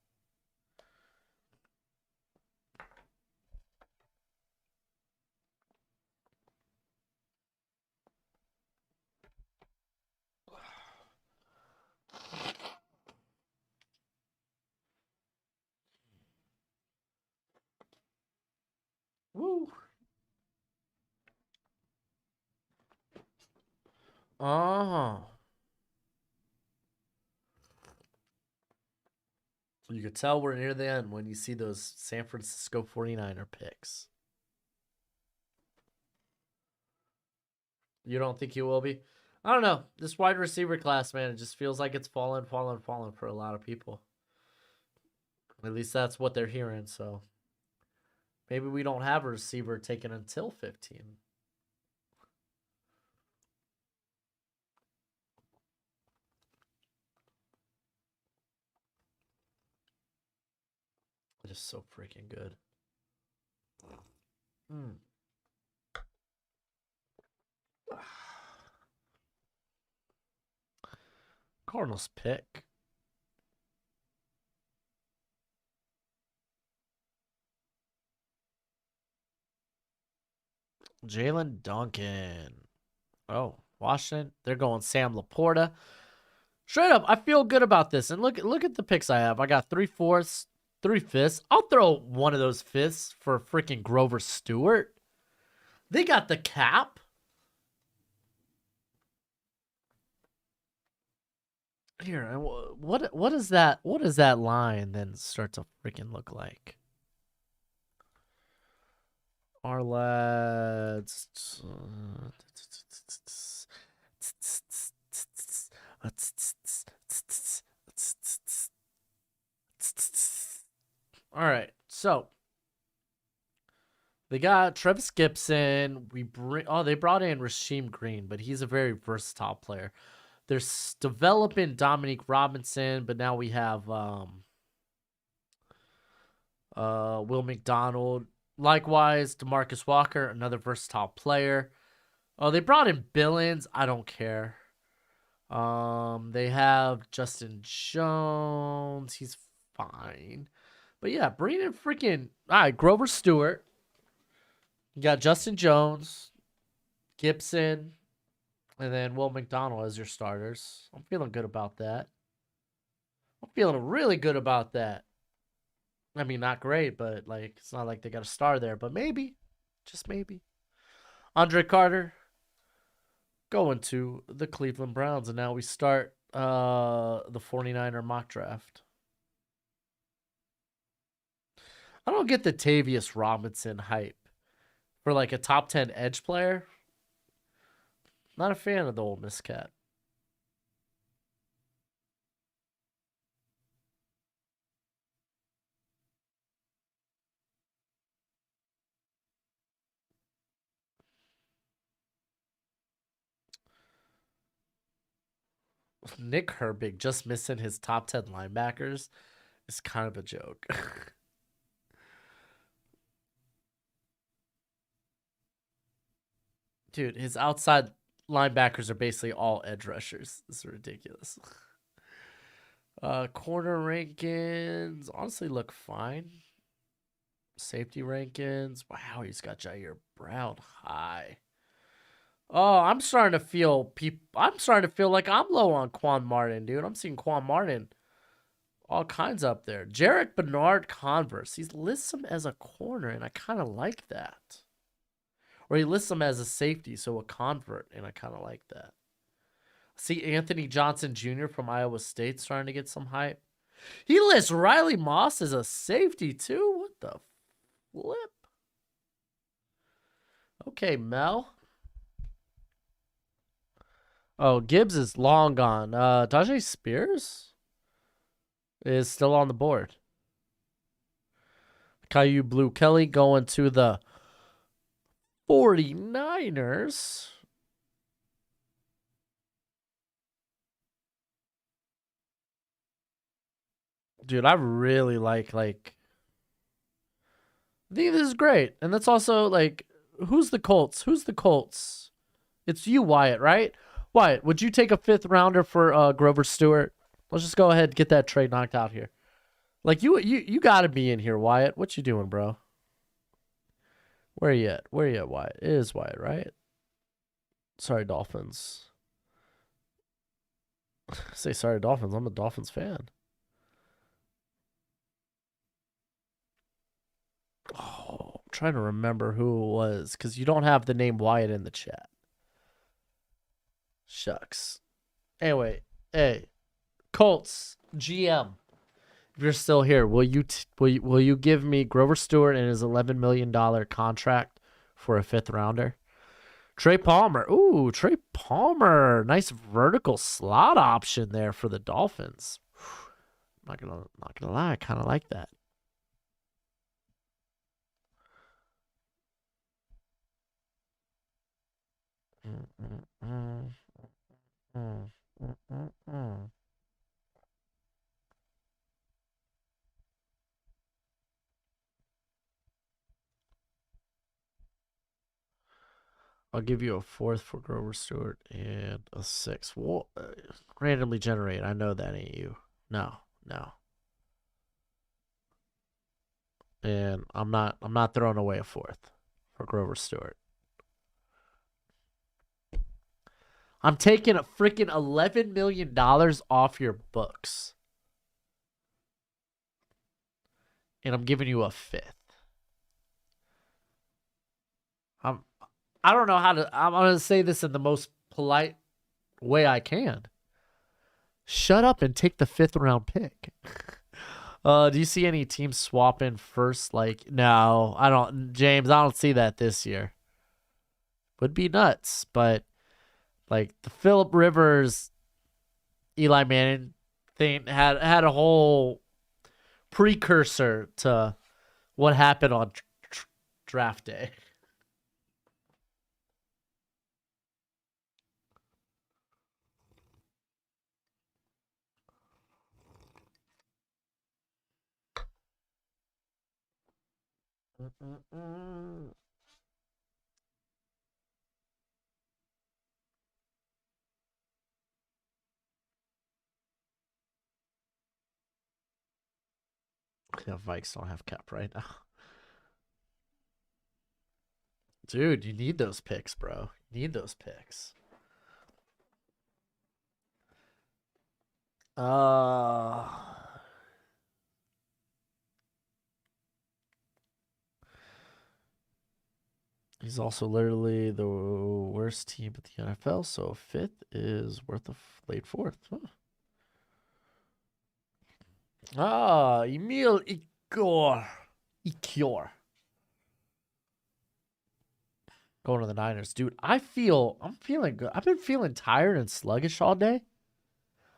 Speaker 1: Woo. Uh-huh. You could tell we're near the end when you see those San Francisco 49er picks. You don't think he will be? I don't know. This wide receiver class, man, it just feels like it's fallen for a lot of people. At least that's what they're hearing. So maybe we don't have a receiver taken until 15. It is so freaking good. Mm. Cardinals pick. Jalen Duncan. Oh, Washington. They're going Sam Laporta. Straight up, I feel good about this. And look at the picks I have. I got 3/4, 3/5. I'll throw one of those fifths for freaking Grover Stewart. They got the cap. Here, what is that? What does that line then start to freaking look like? Our lads. All right, so they got Travis Gibson. They brought in Rasheem Green, but he's a very versatile player. They're developing Dominique Robinson, but now we have Will McDonald. Likewise, DeMarcus Walker, another versatile player. Oh, they brought in Billings. I don't care. They have Justin Jones. He's fine. But yeah, bring in freaking all right, Grover Stewart. You got Justin Jones, Gibson, and then Will McDonald as your starters. I'm feeling good about that. I'm feeling really good about that. I mean, not great, but like it's not like they got a star there, but maybe, just maybe. Andre Carter going to the Cleveland Browns, and now we start the 49er mock draft. I don't get the Tavius Robinson hype for like a top 10 edge player. Not a fan of the Ole Miss cat. Nick Herbig just missing his top 10 linebackers is kind of a joke. Dude, his outside linebackers are basically all edge rushers. This is ridiculous. Corner rankings honestly look fine. Safety rankings. Wow, he's got Jair Brown high. Oh, I'm starting to feel like I'm low on Quan Martin, dude. I'm seeing Quan Martin all kinds up there. Jarek Bernard Converse. He lists him as a corner, and I kind of like that. Or he lists him as a safety, so a convert, and I kind of like that. See Anthony Johnson Jr. from Iowa State starting to get some hype. He lists Riley Moss as a safety too. What the flip? Okay, Mel. Oh, Gibbs is long gone. Tajay Spears is still on the board. Caillou Blue Kelly going to the 49ers. Dude, I really like I think this is great. And that's also like who's the Colts? Who's the Colts? It's you, Wyatt, right? Wyatt, would you take a fifth rounder for Grover Stewart? Let's just go ahead and get that trade knocked out here. Like you gotta be in here, Wyatt. What you doing, bro? Where you at? Where you at, Wyatt? It is Wyatt, right? Sorry, Dolphins. Say sorry, Dolphins. I'm a Dolphins fan. Oh, I'm trying to remember who it was because you don't have the name Wyatt in the chat. Shucks. Anyway, hey, Colts GM. If you're still here, will you give me Grover Stewart and his $11 million contract for a fifth rounder? Trey Palmer. Ooh, Trey Palmer. Nice vertical slot option there for the Dolphins. Not gonna lie, I kind of like that. I'll give you a fourth for Grover Stewart and a sixth. Well, randomly generate. I know that ain't you. No, no. And I'm not throwing away a fourth for Grover Stewart. I'm taking a freaking $11 million off your books. And I'm giving you a fifth. I'm I don't know how to I'm gonna say this in the most polite way I can. Shut up and take the fifth round pick. Do you see any teams swapping first? Like, no, I don't. James, I don't see that this year. Would be nuts, but like the Philip Rivers, Eli Manning thing had a whole precursor to what happened on draft day. Yeah, Vikes don't have cap right now. Dude, you need those picks, bro. You need those picks. Uh He's also literally the worst team at the NFL, so fifth is worth a late fourth. Huh. Emil Ikior. Ikior. Going to the Niners. Dude, I'm feeling good. I've been feeling tired and sluggish all day.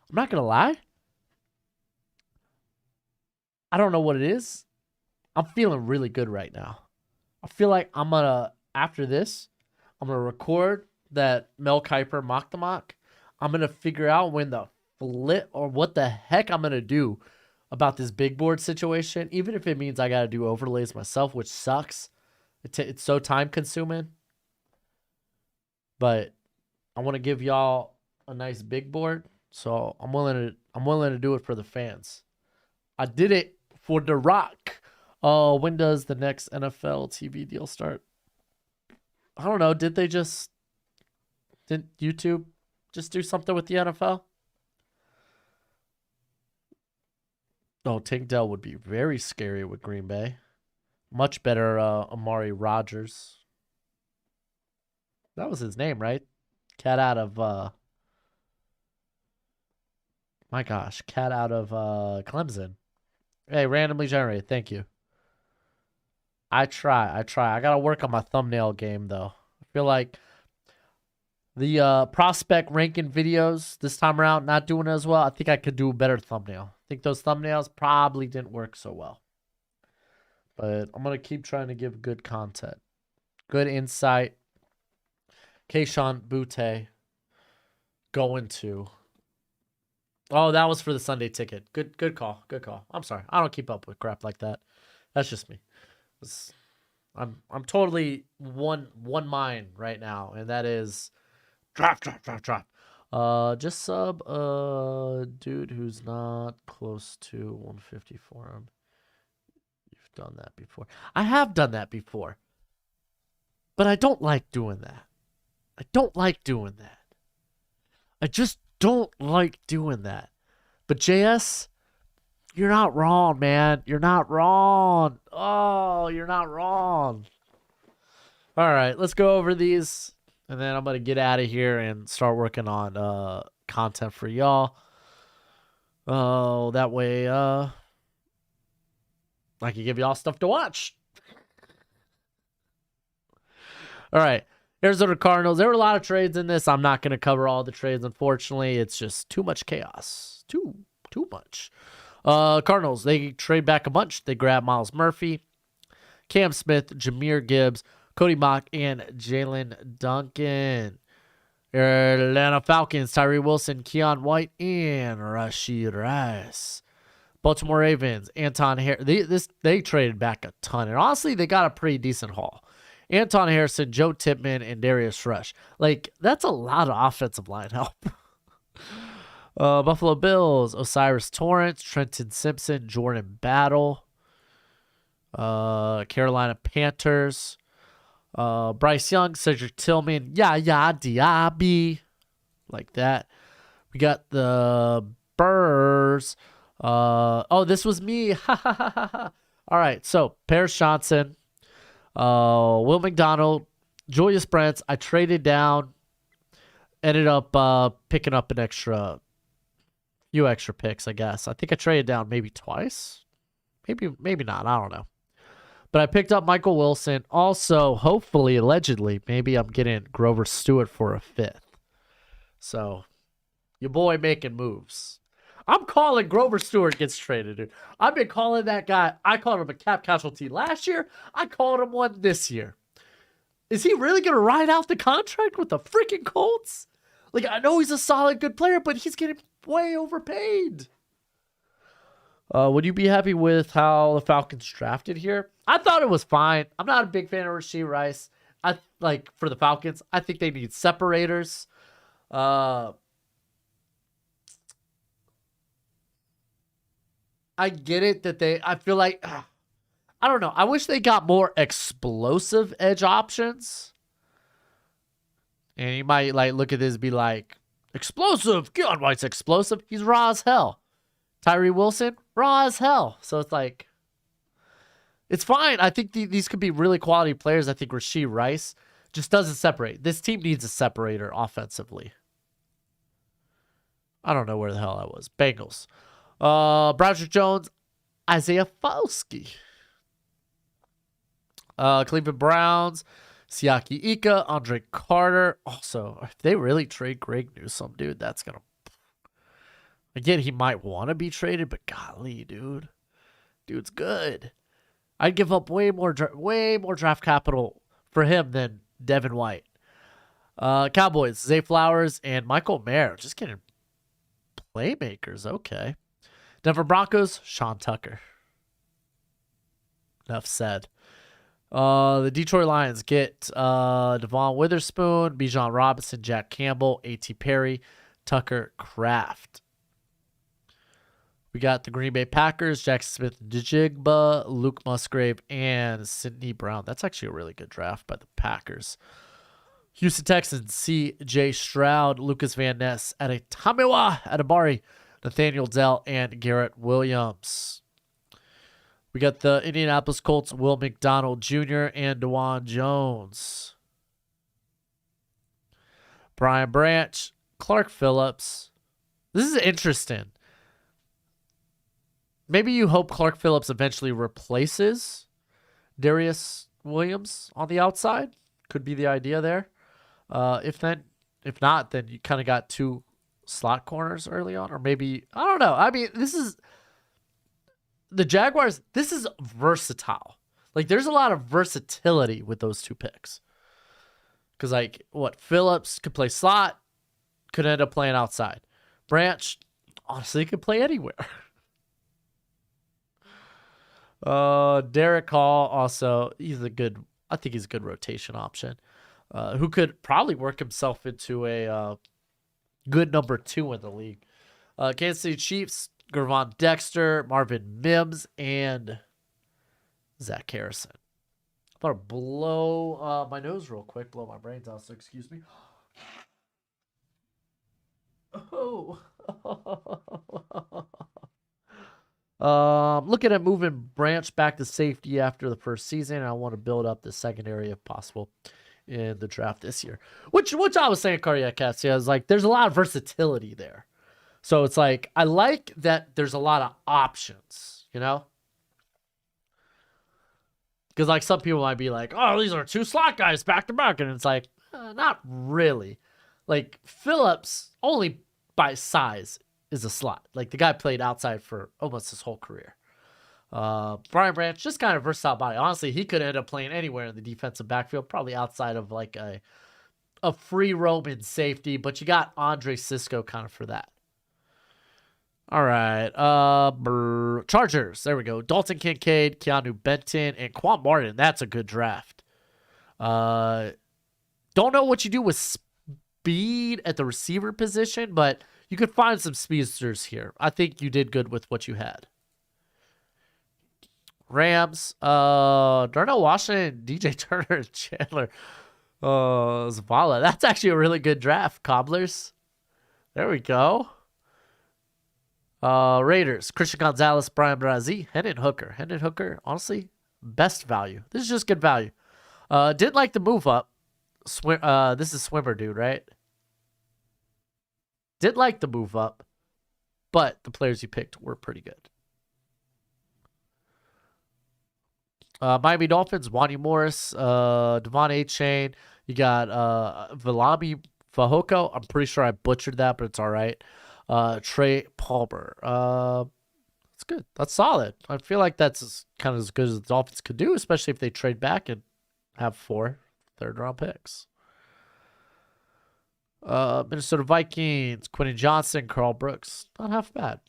Speaker 1: I'm not going to lie. I don't know what it is. I'm feeling really good right now. I feel like I'm going to, after this, I'm going to record that Mel Kiper mock the mock. I'm going to figure out when the flip or what the heck I'm going to do about this big board situation, even if it means I got to do overlays myself, which sucks. It's so time consuming. But I want to give y'all a nice big board, so I'm willing to do it for the fans. I did it for The Rock. Oh, when does the next NFL TV deal start? I don't know. Didn't YouTube just do something with the NFL? Oh, Tank Dell would be very scary with Green Bay. Much better Amari Rogers. That was his name, right? Cat out of my gosh, cat out of Clemson. Hey, randomly generated. Thank you. I try. I gotta work on my thumbnail game though. I feel like the prospect ranking videos this time around not doing as well. I think I could do a better thumbnail. I think those thumbnails probably didn't work so well. But I'm gonna keep trying to give good content. Good insight. Keishon Butte going to. Oh, that was for the Sunday ticket. Good call. Good call. I'm sorry. I don't keep up with crap like that. That's just me. I'm totally one mind right now, and that is drop. Just sub dude who's not close to 150 for him. You've done that before. I have done that before. But I don't like doing that. I don't like doing that. I just don't like doing that. But JS, you're not wrong, man. You're not wrong. Oh, you're not wrong. All right, let's go over these, and then I'm going to get out of here and start working on content for y'all. Oh, that way I can give y'all stuff to watch. All right. Arizona Cardinals. There were a lot of trades in this. I'm not going to cover all the trades, unfortunately. It's just too much chaos. Too much. Cardinals, they trade back a bunch. They grab Miles Murphy, Cam Smith, Jahmyr Gibbs, Cody Mock, and Jalen Duncan. Atlanta Falcons, Tyree Wilson, Keon White, and Rashid Rice. Baltimore Ravens, Anton Harris. They traded back a ton. And honestly, they got a pretty decent haul. Anton Harrison, Joe Tippmann, and Darius Rush. Like, that's a lot of offensive line help. Buffalo Bills, Osiris Torrance, Trenton Simpson, Jordan Battle. Carolina Panthers, Bryce Young, Cedric Tillman, Yaya Diaby. Like that. We got the Burrs. This was me. All right, so Paris Johnson, Will McDonald, Julius Brents. I traded down, ended up picking up an few extra picks, I guess. I think I traded down maybe twice. Maybe not. I don't know. But I picked up Michael Wilson. Also, hopefully, allegedly, maybe I'm getting Grover Stewart for a fifth. So, your boy making moves. I'm calling Grover Stewart gets traded, dude. I've been calling that guy. I called him a cap casualty last year. I called him one this year. Is he really going to ride out the contract with the freaking Colts? Like, I know he's a solid, good player, but he's getting way overpaid. Would you be happy with how the Falcons drafted here? I thought it was fine. I'm not a big fan of Rashid Rice. For the Falcons, I think they need separators. I I get it that I feel like, I don't know. I wish they got more explosive edge options. And you might like look at this and be like, explosive. God, why it's explosive? He's raw as hell. Tyree Wilson, raw as hell. So it's like, it's fine. I think these could be really quality players. I think Rashee Rice just doesn't separate. This team needs a separator offensively. I don't know where the hell I was. Bengals. Broderick Jones, Isaiah Foskey. Cleveland Browns, Siaki Ika, Andre Carter. Also, if they really trade Greg Newsome, dude, that's going to. Again, he might want to be traded, but golly, dude. Dude's good. I'd give up way more draft capital for him than Devin White. Cowboys, Zay Flowers, and Michael Mayer. Just getting playmakers. Okay. Denver Broncos, Sean Tucker. Enough said. The Detroit Lions get Devon Witherspoon, Bijan Robinson, Jack Campbell, A.T. Perry, Tucker Kraft. We got the Green Bay Packers, Jackson Smith-Njigba, Luke Musgrave, and Sidney Brown. That's actually a really good draft by the Packers. Houston Texans, C.J. Stroud, Lucas Van Ness, Adetomiwa Adebari, Nathaniel Dell, and Garrett Williams. We got the Indianapolis Colts, Will McDonald Jr. and DeJuan Jones. Brian Branch, Clark Phillips. This is interesting. Maybe you hope Clark Phillips eventually replaces Darius Williams on the outside. Could be the idea there. If not, then you kind of got two slot corners early on, or maybe, I don't know. I mean, this is the Jaguars. This is versatile. Like, there's a lot of versatility with those two picks. Because, like, Phillips could play slot, could end up playing outside. Branch, honestly, could play anywhere. Derek Hall also, I think he's a good rotation option. Who could probably work himself into a good number 2 in the league. Kansas City Chiefs, Gervon Dexter, Marvin Mims, and Zach Harrison. I'm going to blow my nose real quick, blow my brains out, so excuse me. Oh. Looking at moving Branch back to safety after the first season, and I want to build up the secondary if possible in the draft this year. Which I was saying, Cardiac Cats, yeah, is like there's a lot of versatility there. So it's like I like that there's a lot of options, you know? Because like some people might be like, oh, these are 2 slot guys back to back, and it's like, not really. Like Phillips only by size is a slot. Like the guy played outside for almost his whole career. Brian Branch, just kind of versatile body. Honestly, he could end up playing anywhere in the defensive backfield, probably outside of like a free roaming safety, but you got Andre Cisco kind of for that. All right. Chargers. There we go. Dalton Kincaid, Keanu Benton, and Quan Martin. That's a good draft. Don't know what you do with speed at the receiver position, but you could find some speedsters here. I think you did good with what you had. Rams, Darnell Washington, DJ Turner, Chandler, Zavala. That's actually a really good draft. Cobblers. There we go. Raiders, Christian Gonzalez, Brian Brazee, Hendon Hooker. Hendon Hooker, honestly, best value. This is just good value. Didn't like the move up. This is Swimmer dude, right? Didn't like the move up, but the players you picked were pretty good. Miami Dolphins, Wani Morris, Devon A-Chain. You got Villami Fahoko. I'm pretty sure I butchered that, but it's all right. Trey Palmer. That's good. That's solid. I feel like that's kind of as good as the Dolphins could do, especially if they trade back and have 4 third-round picks. Minnesota Vikings, Quentin Johnson, Carl Brooks. Not half bad.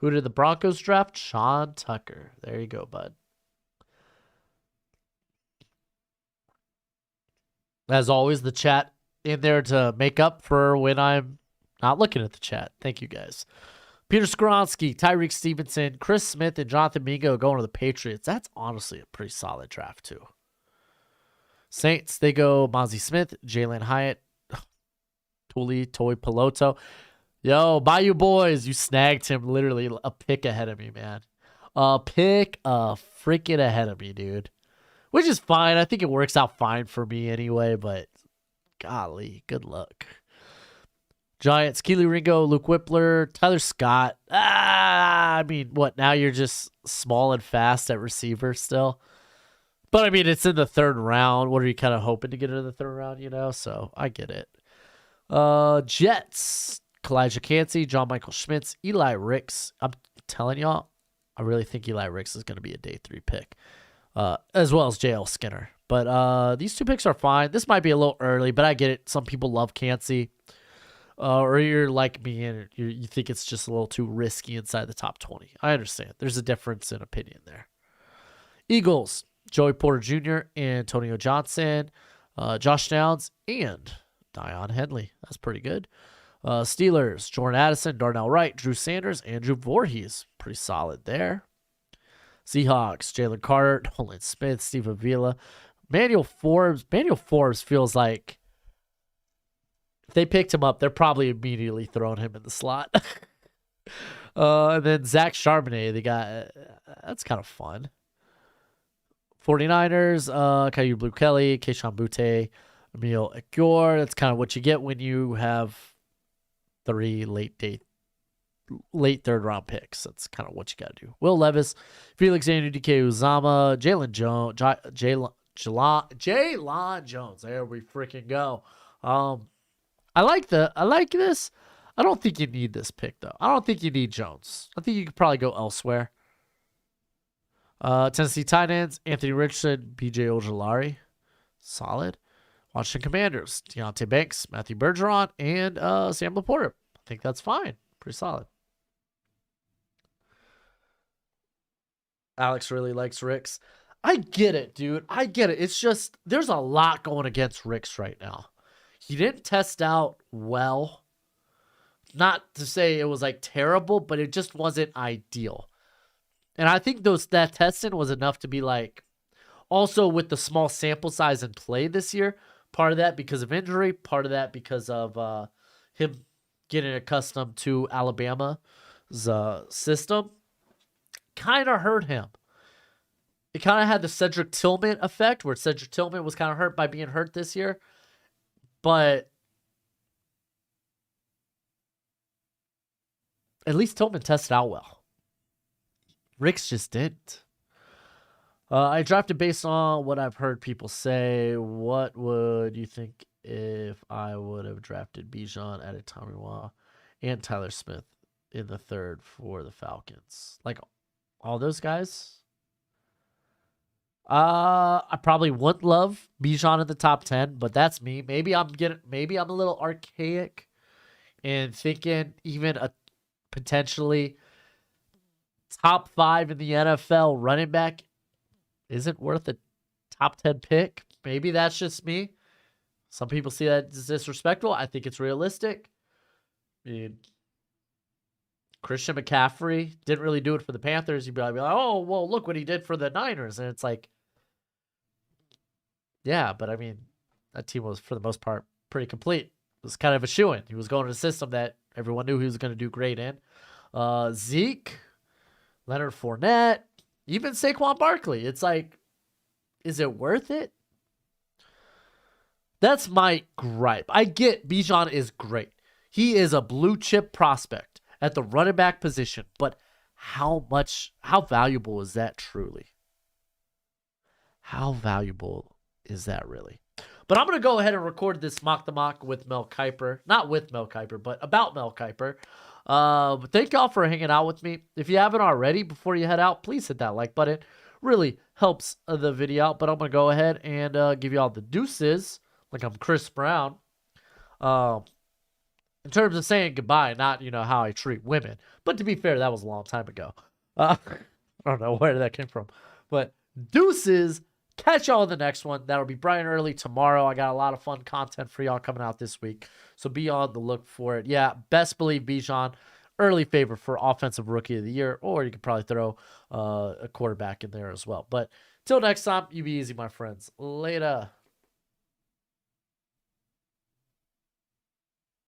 Speaker 1: Who did the Broncos draft? Sean Tucker. There you go, bud. As always, the chat in there to make up for when I'm Not looking at the chat. Thank you guys. Peter Skronsky, Tyreek Stevenson, Chris Smith, and Jonathan Mingo going to the Patriots. That's honestly a pretty solid draft, too. Saints, they go Mozzie Smith, Jalen Hyatt, Tuli, Toy Peloto. Yo, Bayou Boys, you snagged him literally a pick ahead of me, man. A pick a freaking ahead of me, dude. Which is fine. I think it works out fine for me anyway, but golly, good luck. Giants, Keely Ringo, Luke Whippler, Tyler Scott. I mean, what, now you're just small and fast at receiver still? But I mean, it's in the third round. What are you kind of hoping to get into the third round, you know? So I get it. Jets, Kalijah Cansey, John Michael Schmitz, Eli Ricks. I'm telling y'all, I really think Eli Ricks is going to be a day 3 pick, as well as JL Skinner. But these 2 picks are fine. This might be a little early, but I get it. Some people love Cansey. Or you're like me and you think it's just a little too risky inside the top 20. I understand. There's a difference in opinion there. Eagles, Joey Porter Jr., Antonio Johnson, Josh Downs, and Dion Henley. That's pretty good. Steelers, Jordan Addison, Darnell Wright, Drew Sanders, Andrew Voorhees. Pretty solid there. Seahawks, Jalen Carter, Nolan Smith, Steve Avila, Manuel Forbes. Manuel Forbes feels like if they picked him up, they're probably immediately throwing him in the slot. And then Zach Charbonnet, they got, that's kind of fun. 49ers, Caillou Blue Kelly, Keishon Butte, Emil Ekior. That's kind of what you get when you have 3 late third round picks. That's kind of what you got to do. Will Levis, Felix Andrew, DK Uzama, Jalen Jones, Jaylon Jones. There we freaking go. I like this. I don't think you need this pick though. I don't think you need Jones. I think you could probably go elsewhere. Tennessee Titans, Anthony Richardson, BJ Ojolari. Solid. Washington Commanders, Deontay Banks, Matthew Bergeron, and Sam Laporta. I think that's fine. Pretty solid. Alex really likes Ricks. I get it, dude. I get it. It's just there's a lot going against Ricks right now. He didn't test out well. Not to say it was like terrible, but it just wasn't ideal. And I think that testing was enough to be like, also with the small sample size and play this year, part of that because of injury, part of that because of him getting accustomed to Alabama's system, kind of hurt him. It kind of had the Cedric Tillman effect, where Cedric Tillman was kind of hurt by being hurt this year. But at least Tillman tested out well. Ricks just didn't. I drafted based on what I've heard people say. What would you think if I would have drafted Bijan, added Tommy Waugh, and Tyler Smith in the 3rd for the Falcons? Like all those guys? I probably wouldn't love Bijan in the top 10, but that's me. Maybe I'm a little archaic and thinking even a potentially top 5 in the NFL running back isn't worth a top 10 pick. Maybe that's just me. Some people see that as disrespectful. I think it's realistic. I mean, Christian McCaffrey didn't really do it for the Panthers. You'd be like, oh, well, look what he did for the Niners. And it's like, yeah, but I mean, that team was, for the most part, pretty complete. It was kind of a shoo-in. He was going to a system that everyone knew he was going to do great in. Zeke, Leonard Fournette, even Saquon Barkley. It's like, is it worth it? That's my gripe. I get Bijan is great. He is a blue chip prospect at the running back position, but how valuable is that truly? How valuable is that really? But I'm going to go ahead and record this Mock the Mock with Mel Kiper. Not with Mel Kiper, but about Mel Kiper. Thank y'all for hanging out with me. If you haven't already, before you head out, please hit that like button. Really helps the video out. But I'm going to go ahead and give y'all the deuces like I'm Chris Brown. In terms of saying goodbye, not, how I treat women. But to be fair, that was a long time ago. I don't know where that came from. But deuces Catch y'all in the next one. That'll be bright and early tomorrow. I got a lot of fun content for y'all coming out this week. So be on the look for it. Yeah, best believe Bijan, early favorite for offensive rookie of the year, or you could probably throw a quarterback in there as well. But till next time, you be easy, my friends. Later.